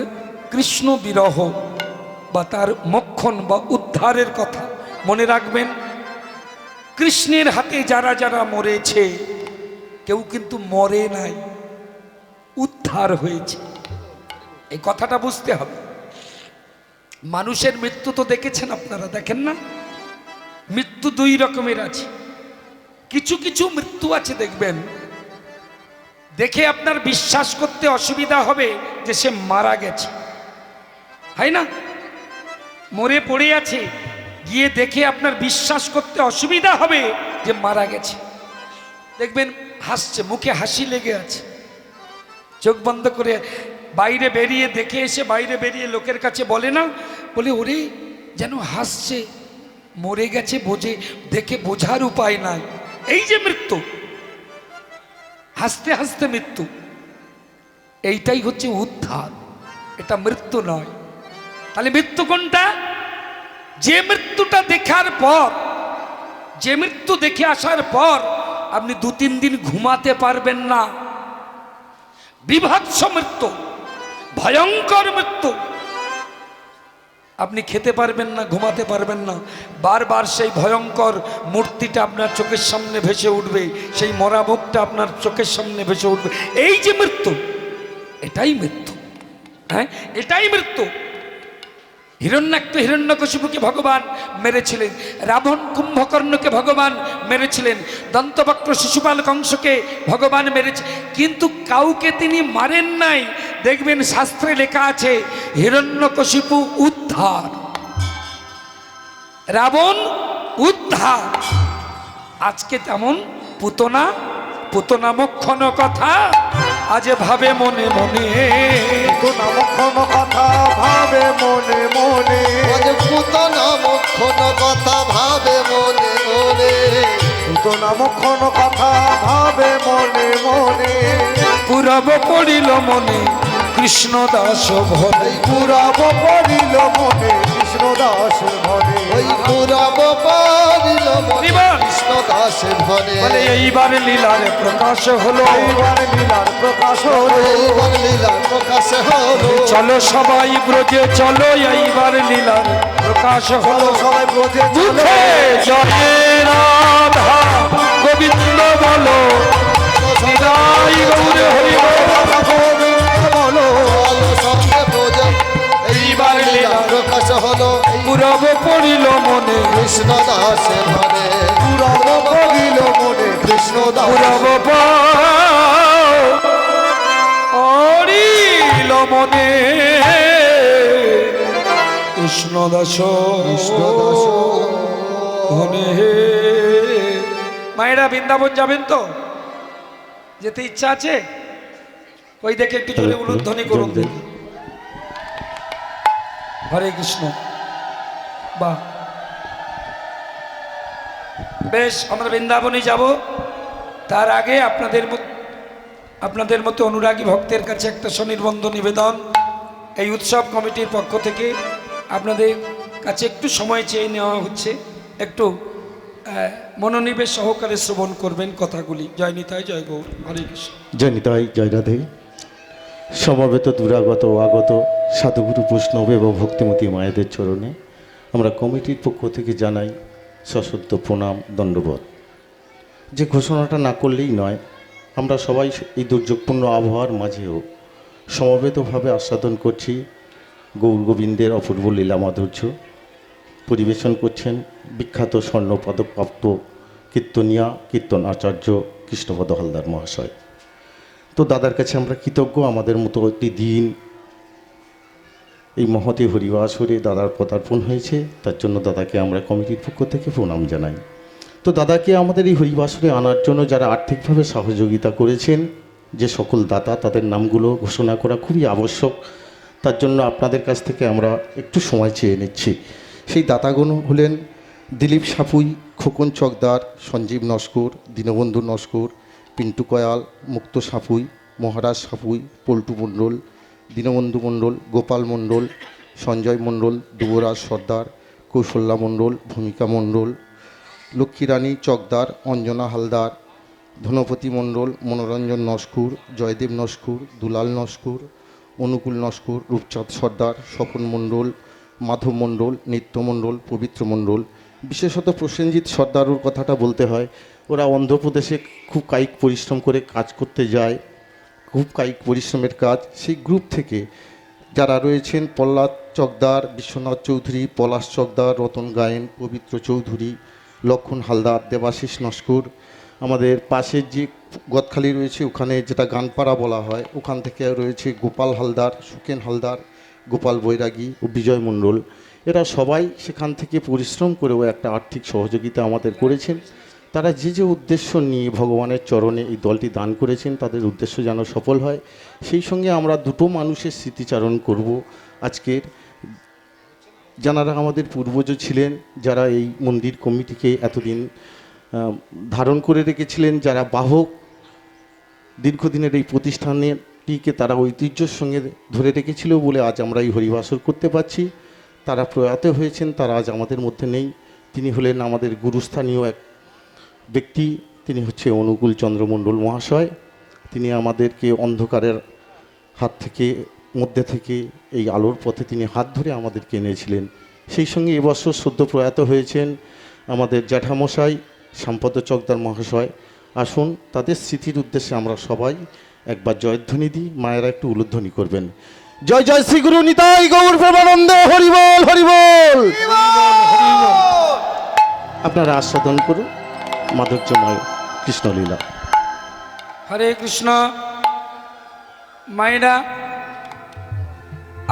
কৃষ্ণ বিরহ বা তার মোক্ষণ বা উদ্ধারের কথা মনে রাখবেন। কৃষ্ণের হাতে যারা যারা মরেছে, কেউ কিন্তু মরে নাই, উদ্ধার হয়েছে। এই কথাটা বুঝতে হবে। মানুষের মৃত্যু তো দেখেছেন আপনারা, দেখেন না? মৃত্যু দুই রকমের আছে। কিছু কিছু মৃত্যু আছে দেখবেন, দেখে আপনার বিশ্বাস করতে অসুবিধা হবে যে সে মারা গেছে, হয় না? মরে পড়ে আছে, গিয়ে দেখে আপনার বিশ্বাস করতে অসুবিধা হবে যে মারা গেছে। দেখবেন হাসছে, মুখে হাসি লেগে আছে, চোখ বন্ধ করে বাইরে বেরিয়ে দেখে এসে বাইরে বেরিয়ে লোকের কাছে বলে না, বলে ওরে যেন হাসছে, মরে গেছে বোঝে, দেখে বোঝার উপায় নাই। এই যে মৃত্যু, হাসতে হাসতে মৃত্যু, এইটাই হচ্ছে উদ্ধার, এটা মৃত্যু নয়। তাহলে মৃত্যু কোনটা? যে মৃত্যুটা দেখার পর, যে মৃত্যু দেখে আসার পর আপনি 2-3 দিন ঘুমাতে পারবেন না, বিভৎস মৃত্যু, ভয়ঙ্কর মৃত্যু। আপনি খেতে পারবেন না, ঘুমাতে পারবেন না, বারবার সেই ভয়ঙ্কর মূর্তিটা আপনার চোখের সামনে ভেসে উঠবে, সেই মরা মুখটা আপনার চোখের সামনে ভেসে উঠবে। এই যে মৃত্যু, এটাই মৃত্যু। হ্যাঁ, এটাই মৃত্যু। হিরণ্যকশিপুকে ভগবান মেরেছিলেন, রাবণ কুম্ভকর্ণকে ভগবান মেরেছিলেন, দন্তবক্র শিশুপাল কংসকে ভগবান মেরেছে, কিন্তু কাউকে তিনি মারেন নাই। দেখবেন শাস্ত্রে লেখা আছে হিরণ্যকশিপু উদ্ধার, রাবণ উদ্ধার। আজকে তেমন পুতনা, পুতনা মোক্ষণ কথা আজ ভাবে মনে মনে, পুতনা মোক্ষণ কথা ভাবে মনে মনে, আজ পুতনা মোক্ষণ কথা ভাবে মনে মনে, পুতনা মোক্ষণ কথা ভাবে মনে মনে, পুরব পড়িল মনে কৃষ্ণ দাস ভরে, পুরাব পড়িল মনে কৃষ্ণ দাস ভরে, ওই পুরাব পড়িল মনে কৃষ্ণ দাস ভরে। বলে এইবার লীলার প্রকাশ হলো, এইবার লীলার প্রকাশ হলো, এইবার লীলার প্রকাশ হলো, চলো সবাই ব্রজে চলো, এইবার লীলার প্রকাশ হলো। সবাই ব্রজে মুখে জয় রাধা গোবিন্দ বলো, নিতাই গৌর হরি বলো, সঙ্গে ব্রজে এইবার লীলা প্রকাশ হলো, পুরব পড়িল মনে কৃষ্ণ দাস ভরে, পুরব পড়িল মনে কৃষ্ণ দাস, পুরব পড়িল মনে কৃষ্ণ দাস কৃষ্ণ দাস মনে। মায়েরা বৃন্দাবন যাবেন তো? যেতে ইচ্ছা আছে? ওই দেখে একটু জোরে উলুধ্বনি করুন দেখি। হরে কৃষ্ণ। বাহ, বেশ, আমরা বৃন্দাবনে যাব। তার আগে আপনাদের মতো অনুরাগী ভক্তের কাছে একটা স্বনির্বন্ধ নিবেদন। এই উৎসব কমিটির পক্ষ থেকে আপনাদের কাছে একটু সময় চেয়ে নেওয়া হচ্ছে, একটু মনোনিবেশ সহকারে শ্রবণ করবেন কথাগুলি। জয় নিতাই, জয় গৌর, হরে কৃষ্ণ। জয় নিতাই, জয় রাধে। সমবেত দুরাগত ও আগত সাধুগুরু বৈষ্ণব এবং ভক্তিমতী মায়েদের চরণে আমরা কমিটির পক্ষ থেকে জানাই সশ্রদ্ধ প্রণাম দণ্ডবোধ। যে ঘোষণাটা না করলেই নয়, আমরা সবাই এই দুর্যোগপূর্ণ আবহাওয়ার মাঝেও সমবেতভাবে আস্বাদন করছি গৌর গোবিন্দের অপূর্ব লীলা মাধুর্য। পরিবেশন করছেন বিখ্যাত স্বর্ণপদকপ্রাপ্ত কীর্তনিয়া কীর্তন আচার্য কৃষ্ণপদ হালদার মহাশয়। তো দাদার কাছে আমরা কৃতজ্ঞ, আমাদের মতো একটি দিন এই মহতে হরিবাসরে দাদার পদার্পণ হয়েছে, তার জন্য দাদাকে আমরা কমিটির পক্ষ থেকে প্রণাম জানাই। তো দাদাকে আমাদের এই হরিবাসরে আনার জন্য যারা আর্থিকভাবে সহযোগিতা করেছেন, যে সকল দাতা, তাদের নামগুলো ঘোষণা করা খুবই আবশ্যক। তার জন্য আপনাদের কাছ থেকে আমরা একটু সময় চেয়ে নিচ্ছি। সেই দাতাগণ হলেন দিলীপ সাপুই, খোকন চকদার, সঞ্জীব নস্কর, দীনবন্ধু নস্কর, পিন্টু কয়াল, মুক্ত সাপুই, মহারাজ সাপুই, পল্টু মণ্ডল, দীনবন্ধু মণ্ডল, গোপাল মণ্ডল, সঞ্জয় মণ্ডল, যুবরাজ সর্দার, কৌশল্যা মণ্ডল, ভূমিকা মণ্ডল, লক্ষ্মীরানী চকদার, অঞ্জনা হালদার, ধনপতি মণ্ডল, মনোরঞ্জন নস্কর, জয়দেব নস্কর, দুলাল নস্কর, অনুকূল নস্কর, রূপচাঁদ সর্দার, স্বপন মণ্ডল, মাধব মণ্ডল, নিত্য মণ্ডল, পবিত্র মণ্ডল। বিশেষত প্রসেনজিৎ সর্দারুর কথাটা বলতে হয়। ওরা অন্ধ্রপ্রদেশে খুব কায়িক পরিশ্রম করে কাজ করতে যায়, খুব কায়িক পরিশ্রমের কাজ। সেই গ্রুপ থেকে যারা রয়েছেন প্রহ্লাদ চকদার, বিশ্বনাথ চৌধুরী, পলাশ চকদার, রতন গায়েন, পবিত্র চৌধুরী, লক্ষণ হালদার, দেবাশিস নস্কর। আমাদের পাশের যে গদখালি রয়েছে ওখানে যেটা গানপাড়া বলা হয়, ওখান থেকে রয়েছে গোপাল হালদার, সুকেন হালদার, গোপাল বৈরাগী ও বিজয় মণ্ডল। এরা সবাই সেখান থেকে পরিশ্রম করেও একটা আর্থিক সহযোগিতা আমাদের করেছেন। তারা যে যে উদ্দেশ্য নিয়ে ভগবানের চরণে এই দলটি দান করেছেন, তাদের উদ্দেশ্য যেন সফল হয়। সেই সঙ্গে আমরা দুটো মানুষের স্মৃতিচারণ করব আজকের, যারা আমাদের পূর্বজ ছিলেন, যারা এই মন্দির কমিটিকে এতদিন ধারণ করে রেখেছিলেন, যারা বাহক, দীর্ঘদিনের এই প্রতিষ্ঠানটিকে তারা ঐতিহ্যের সঙ্গে ধরে রেখেছিল বলে আজ আমরা এই হরিবাসর করতে পারছি। তারা প্রয়াত হয়েছেন, তারা আজ আমাদের মধ্যে নেই। তিনি হলেন আমাদের গুরুস্থানীয় এক ব্যক্তি, তিনি হচ্ছে অনুকূল চন্দ্র মণ্ডল মহাশয়। তিনি আমাদেরকে অন্ধকারের হাত থেকে, মধ্যে থেকে এই আলোর পথে তিনি হাত ধরে আমাদেরকে এনেছিলেন। সেই সঙ্গে এবছর সদ্য প্রয়াত হয়েছেন আমাদের জ্যাঠামশাই শ্যামপদ চকদার মহাশয়। আসুন তাদের স্মৃতির উদ্দেশ্যে আমরা সবাই একবার জয়ধ্বনি দিই, মায়েরা একটু উলুধ্বনি করবেন। জয় জয় শ্রী গুরু নিতাই গৌর প্রেমানন্দে, হরিবল হরিবল। আপনারা আস্বাদন করুন মাধুর্যময় কৃষ্ণলীলা। হরে কৃষ্ণ। মায়েরা,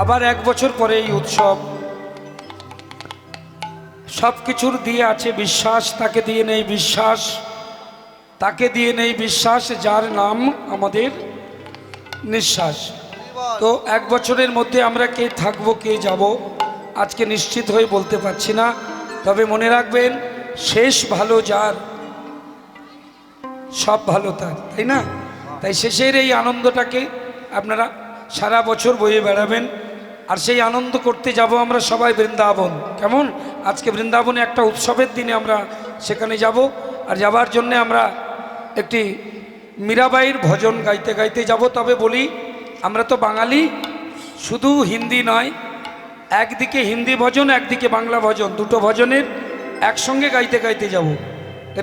আবার এক বছর পরে এই উৎসব, সব কিছুর দিয়ে আছে বিশ্বাস, তাকে দিয়ে নেই বিশ্বাস, তাকে দিয়ে নেই বিশ্বাস, যার নাম আমাদের নিঃশ্বাস। তো এক বছরের মধ্যে আমরা কে থাকবো কে যাব আজকে নিশ্চিত হয়ে বলতে পারছি না। তবে মনে রাখবেন, শেষ ভালো যার, সব ভালো তার, তাই না? তাই শেষের এই আনন্দটাকে আপনারা সারা বছর বয়ে বেড়াবেন। আর সেই আনন্দ করতে যাব আমরা সবাই বৃন্দাবন। কেমন? আজকে বৃন্দাবনে একটা উৎসবের দিনে আমরা সেখানে যাব। আর যাবার জন্যে আমরা একটি মীরাবাইয়ের ভজন গাইতে গাইতে যাব। তবে বলি, আমরা তো বাঙালি, শুধু হিন্দি নয়, একদিকে হিন্দি ভজন একদিকে বাংলা ভজন, দুটো ভজনের একসঙ্গে গাইতে গাইতে যাব।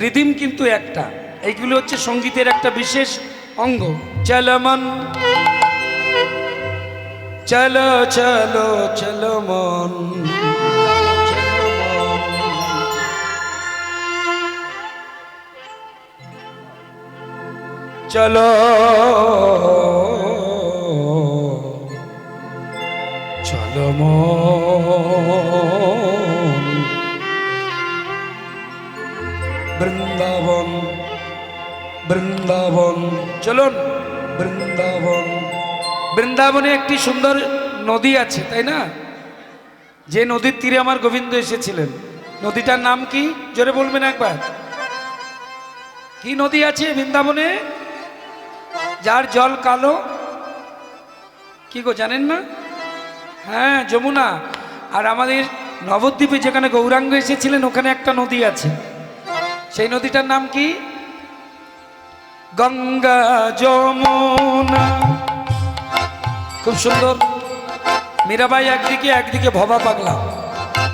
রিদিম কিন্তু একটা। এইগুলো হচ্ছে সঙ্গীতের একটা বিশেষ অঙ্গ। চলমন চলো চলো চলো মন, চলো চলো মন, বৃন্দাবন বৃন্দাবন, চলুন বৃন্দাবন। বৃন্দাবনে একটি সুন্দর নদী আছে, তাই না? যে নদীর তীরে আমার গোবিন্দ এসেছিলেন। নদীটার নাম কি? জোরে বলবেন একবার। কি নদী আছে বৃন্দাবনে যার জল কালো? কি গো, জানেন না? হ্যাঁ, যমুনা। আর আমাদের নবদ্বীপে যেখানে গৌরাঙ্গ এসেছিলেন ওখানে একটা নদী আছে, সেই নদীটার নাম কি? গঙ্গা যমুনা খুব সুন্দর। মীরাবাই একদিকে, একদিকে ভবা পাগলা,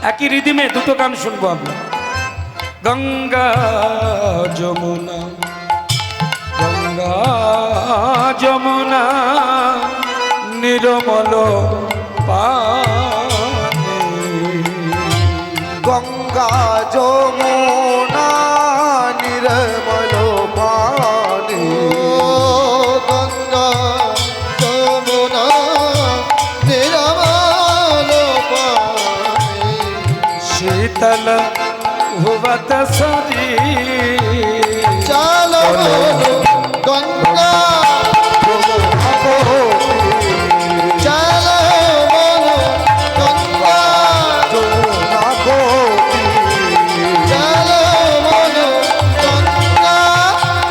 একই রিদিমে দুটো গান শুনবো আমরা। গঙ্গা যমুনা, গঙ্গা যমুনা নিরমল পানি, গঙ্গা যমুনা নির্মল পানি, গঙ্গা যমুনা নির্মল পানি, শীতল ভুবত সরি, চলো গঙ্গা যমুনা কোটি, চলো গঙ্গা যমুনা কোটি, চলো গঙ্গা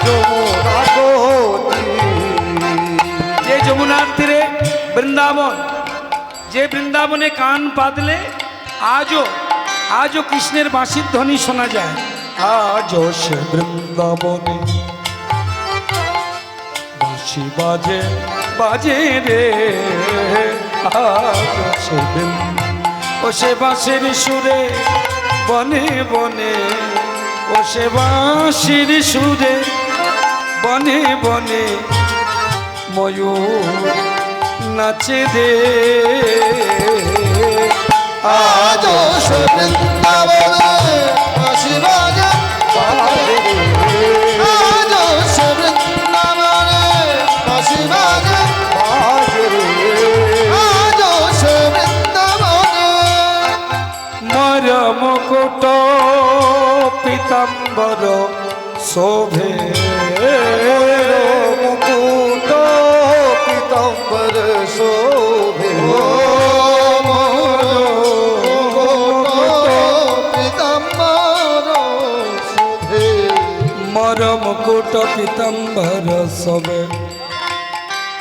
যমুনা কোটি। যে যমুনার তীরে বৃন্দাবন, যে বৃন্দাবনে কান পাতলে আজও কৃষ্ণের বাঁশির ধ্বনি শোনা যায়। আজও সে বৃন্দাবনে বাঁশি বাজে বাজে রে, আজও সে ও সে বাঁশির সুরে বনে বনে, ও সে বাঁশির সুরে বনে বনে ময়ূর নাচে রে। আজো সে বৃন্দাবনে বাঁশি বাজে বাজে রে, আজো সে বৃন্দাবনে বাঁশি বাজে বাজে রে, আজো সে বৃন্দাবনে। মর মুকুট পীতাম্বর শোভে, মুকুট পীতাম্বর শোভে, মর মুকুট পীতাম্বর শোভে।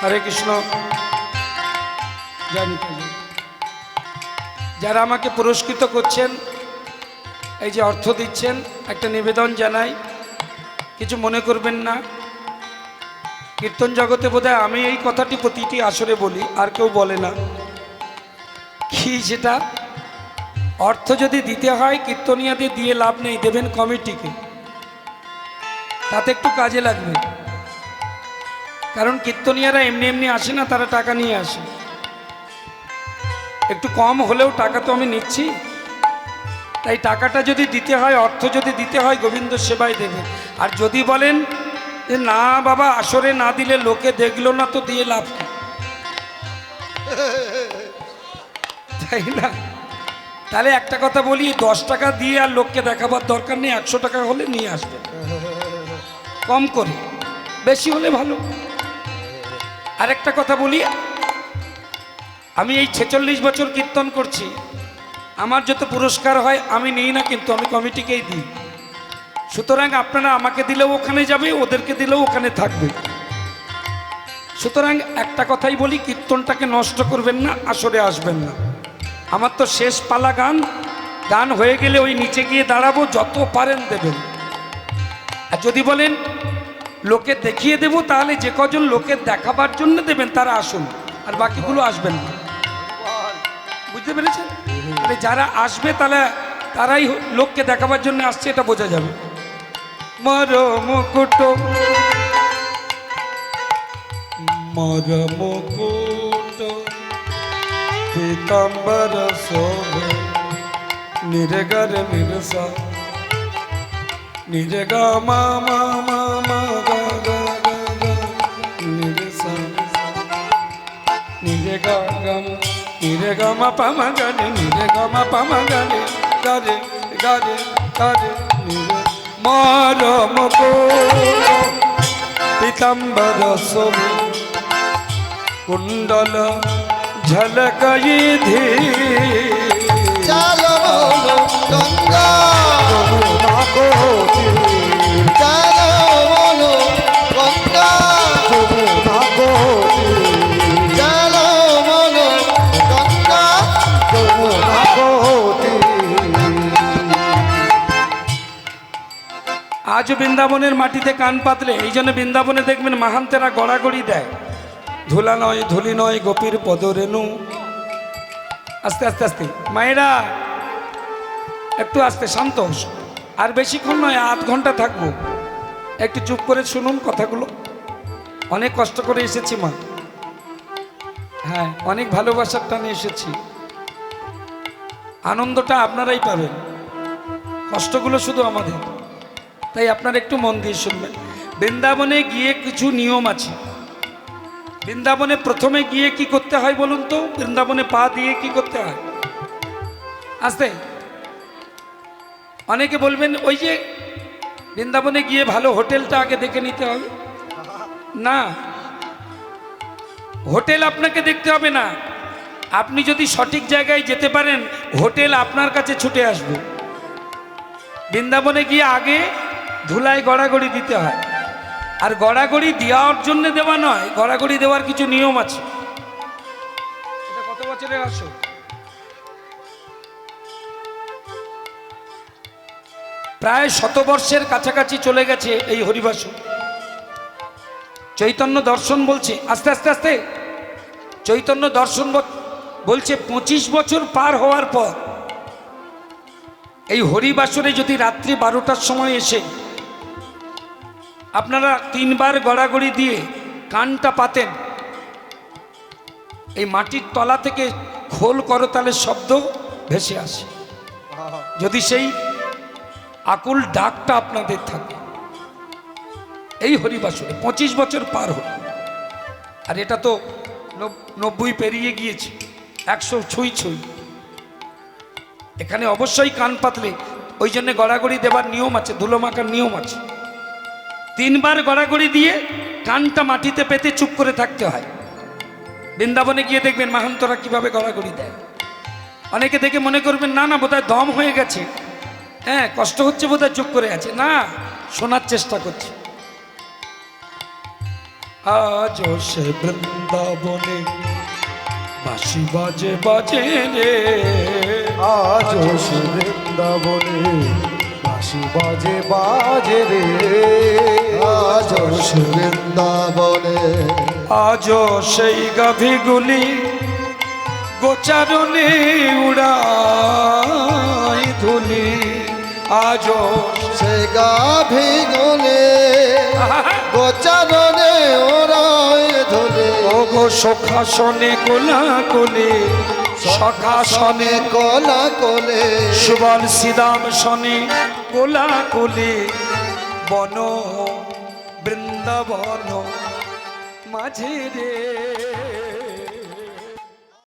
হরে কৃষ্ণ। জানি যারা আমাকে পুরস্কৃত করছেন, এই যে অর্থ দিচ্ছেন, একটা নিবেদন জানাই, কিছু মনে করবেন না। কীর্তন জগতে বোধহয় আমি এই কথাটি প্রতিটি আসরে বলি, আর কেউ বলে না। কি সেটা? অর্থ যদি দিতে হয় কীর্তনিয়াদের দিয়ে লাভ নেই, দেবেন কমিটিকে, তাতে একটু কাজে লাগবে। কারণ কীর্তনিয়ারা এমনি এমনি আসে না, তারা টাকা নিয়ে আসে। একটু কম হলেও টাকা তো আমি নিচ্ছি, তাই টাকাটা যদি দিতে হয়, অর্থ যদি দিতে হয়, গোবিন্দ সেবায় দেবে। আর যদি বলেন যে না বাবা আসরে না দিলে লোকে দেখলো না, তো দিয়ে লাভ কি? তাই না? তাহলে একটা কথা বলি, 10 টাকা দিয়ে আর লোককে দেখাবার দরকার নেই, 100 টাকা হলে নিয়ে আসবে, কম করে, বেশি হলে ভালো। আর একটা কথা বলি, আমি এই 46 বছর কীর্তন করছি, আমার যত পুরস্কার হয় আমি নিই না, কিন্তু আমি কমিটিকেই দিই। সুতরাং আপনারা আমাকে দিলেও ওখানে যাবে, ওদেরকে দিলেও ওখানে থাকবে। সুতরাং একটা কথাই বলি, কীর্তনটাকে নষ্ট করবেন না, আসরে আসবেন না। আমার তো শেষ পালা গান হয়ে গেলে ওই নিচে গিয়ে দাঁড়াবো, যত পারেন দেবেন। আর যদি বলেন লোকে দেখিয়ে দেব, তাহলে যে কজন লোকের দেখাবার জন্য দেবেন তারা আসুন, আর বাকিগুলো আসবেন না। বুঝতে পেরেছেন? তাহলে যারা আসবে তারাই লোককে দেখাবার জন্য আসছে, এটা বোঝা যাবে। মর মুকুট পীতাম্বর শোভে, নিরেগর নিরসা নিরেগা মা মা মা মা গা গা গা গা, নিরসা নিরেগা গম নিরেগা মা পা মা গা রে, নিরেগা মা পা মা গা রে, গা রে গা রে গা রে নিরে। মর মুকুট পীতাম্বর শোভে, কুণ্ডল ঝলকাই ধী, চলো গঙ্গা যমুনা কোটি, চলো গঙ্গা যমুনা কোটি, চলো গঙ্গা যমুনা কোটি। আজ বৃন্দাবনের মাটিতে কান পাতলে, এই জন্য বৃন্দাবনে দেখবেন মাহান্তেরা গড়াগড়ি দেয়। ধুলা নয় ধুলি নয় গোপীর পদরেণু। আস্তে আস্তে আস্তে মায়েরা একটু আস্তে শান্ত। আর বেশিক্ষণ নয়, আধ ঘন্টা থাকবো। একটু চুপ করে শুনুন কথাগুলো। অনেক কষ্ট করে এসেছি মা, হ্যাঁ অনেক ভালোবাসার টানে এসেছি। আনন্দটা আপনারাই পাবেন, কষ্টগুলো শুধু আমাদের। তাই আপনারা একটু মন দিয়ে শুনবেন। বৃন্দাবনে গিয়ে কিছু নিয়ম আছে। বৃন্দাবনে প্রথমে গিয়ে কি করতে হয় বলুন তো? বৃন্দাবনে পা দিয়ে কি করতে হয়? আস্তে। অনেকে বলবেন ওই যে বৃন্দাবনে গিয়ে ভালো হোটেলটা আগে দেখে নিতে হবে। না, হোটেল আপনাকে দেখতে হবে না। আপনি যদি সঠিক জায়গায় যেতে পারেন, হোটেল আপনার কাছে ছুটে আসবে। বৃন্দাবনে গিয়ে আগে ধুলায় গড়াগড়ি দিতে হয়। আর গড়াগড়ি দেওয়ার জন্য দেওয়া নয়, গড়াগড়ি দেওয়ার কিছু নিয়ম আছে। এটা কত বছরের আসো? প্রায় 100 বর্ষের কাছাকাছি চলে গেছে এই হরিবাসু। চৈতন্য দর্শন বলছে, আস্তে আস্তে আস্তে, চৈতন্য দর্শন বলছে 25 বছর পার হওয়ার পর এই হরিবাসরে যদি রাত্রি 12টার সময় এসে আপনারা 3 বার গড়াগড়ি দিয়ে কানটা পাতেন, এই মাটির তলা থেকে খোল করতালের শব্দ ভেসে আসে। যদি সেই আকুল ডাকটা আপনাদের থাকে এই হরিবাসরে 25 বছর পার হল। আর এটা তো 90 পেরিয়ে গিয়েছে, 100 ছুঁই ছুঁই। এখানে অবশ্যই কান পাতলে, ওই জন্য গড়াগড়ি দেবার নিয়ম আছে, ধুলো মাখার নিয়ম আছে। 3 বার গড়াগড়ি দিয়ে কানটা মাটিতে পেতে চুপ করে থাকতে হয়। বৃন্দাবনে গিয়ে দেখবেন মাহান্তরা কিভাবে গড়াগড়ি দেয়। অনেকে দেখে মনে করবেন না না বোধহয় দম হয়ে গেছে, হ্যাঁ কষ্ট হচ্ছে বোধহয় চুপ করে আছে। না, শোনার চেষ্টা করছি। আজ সে বৃন্দাবনে বাঁশি বাজে বাজে রে, আজ সে বৃন্দাবনে বাঁশি বাজে বাজে রে, আজ সে বৃন্দাবনে, আজ সেই গাভীগুলি গোচারণে উড়াই ধুলি, আজ সে গাভী গলে গোচারণে ওরায় ধরে, ও গো সখাসনে কোলা কোলে, সখাসনে কলা কোলে, সুবল শ্রীরাম সনে কোলা কোলে, বন বৃন্দাবন মাঝে রে।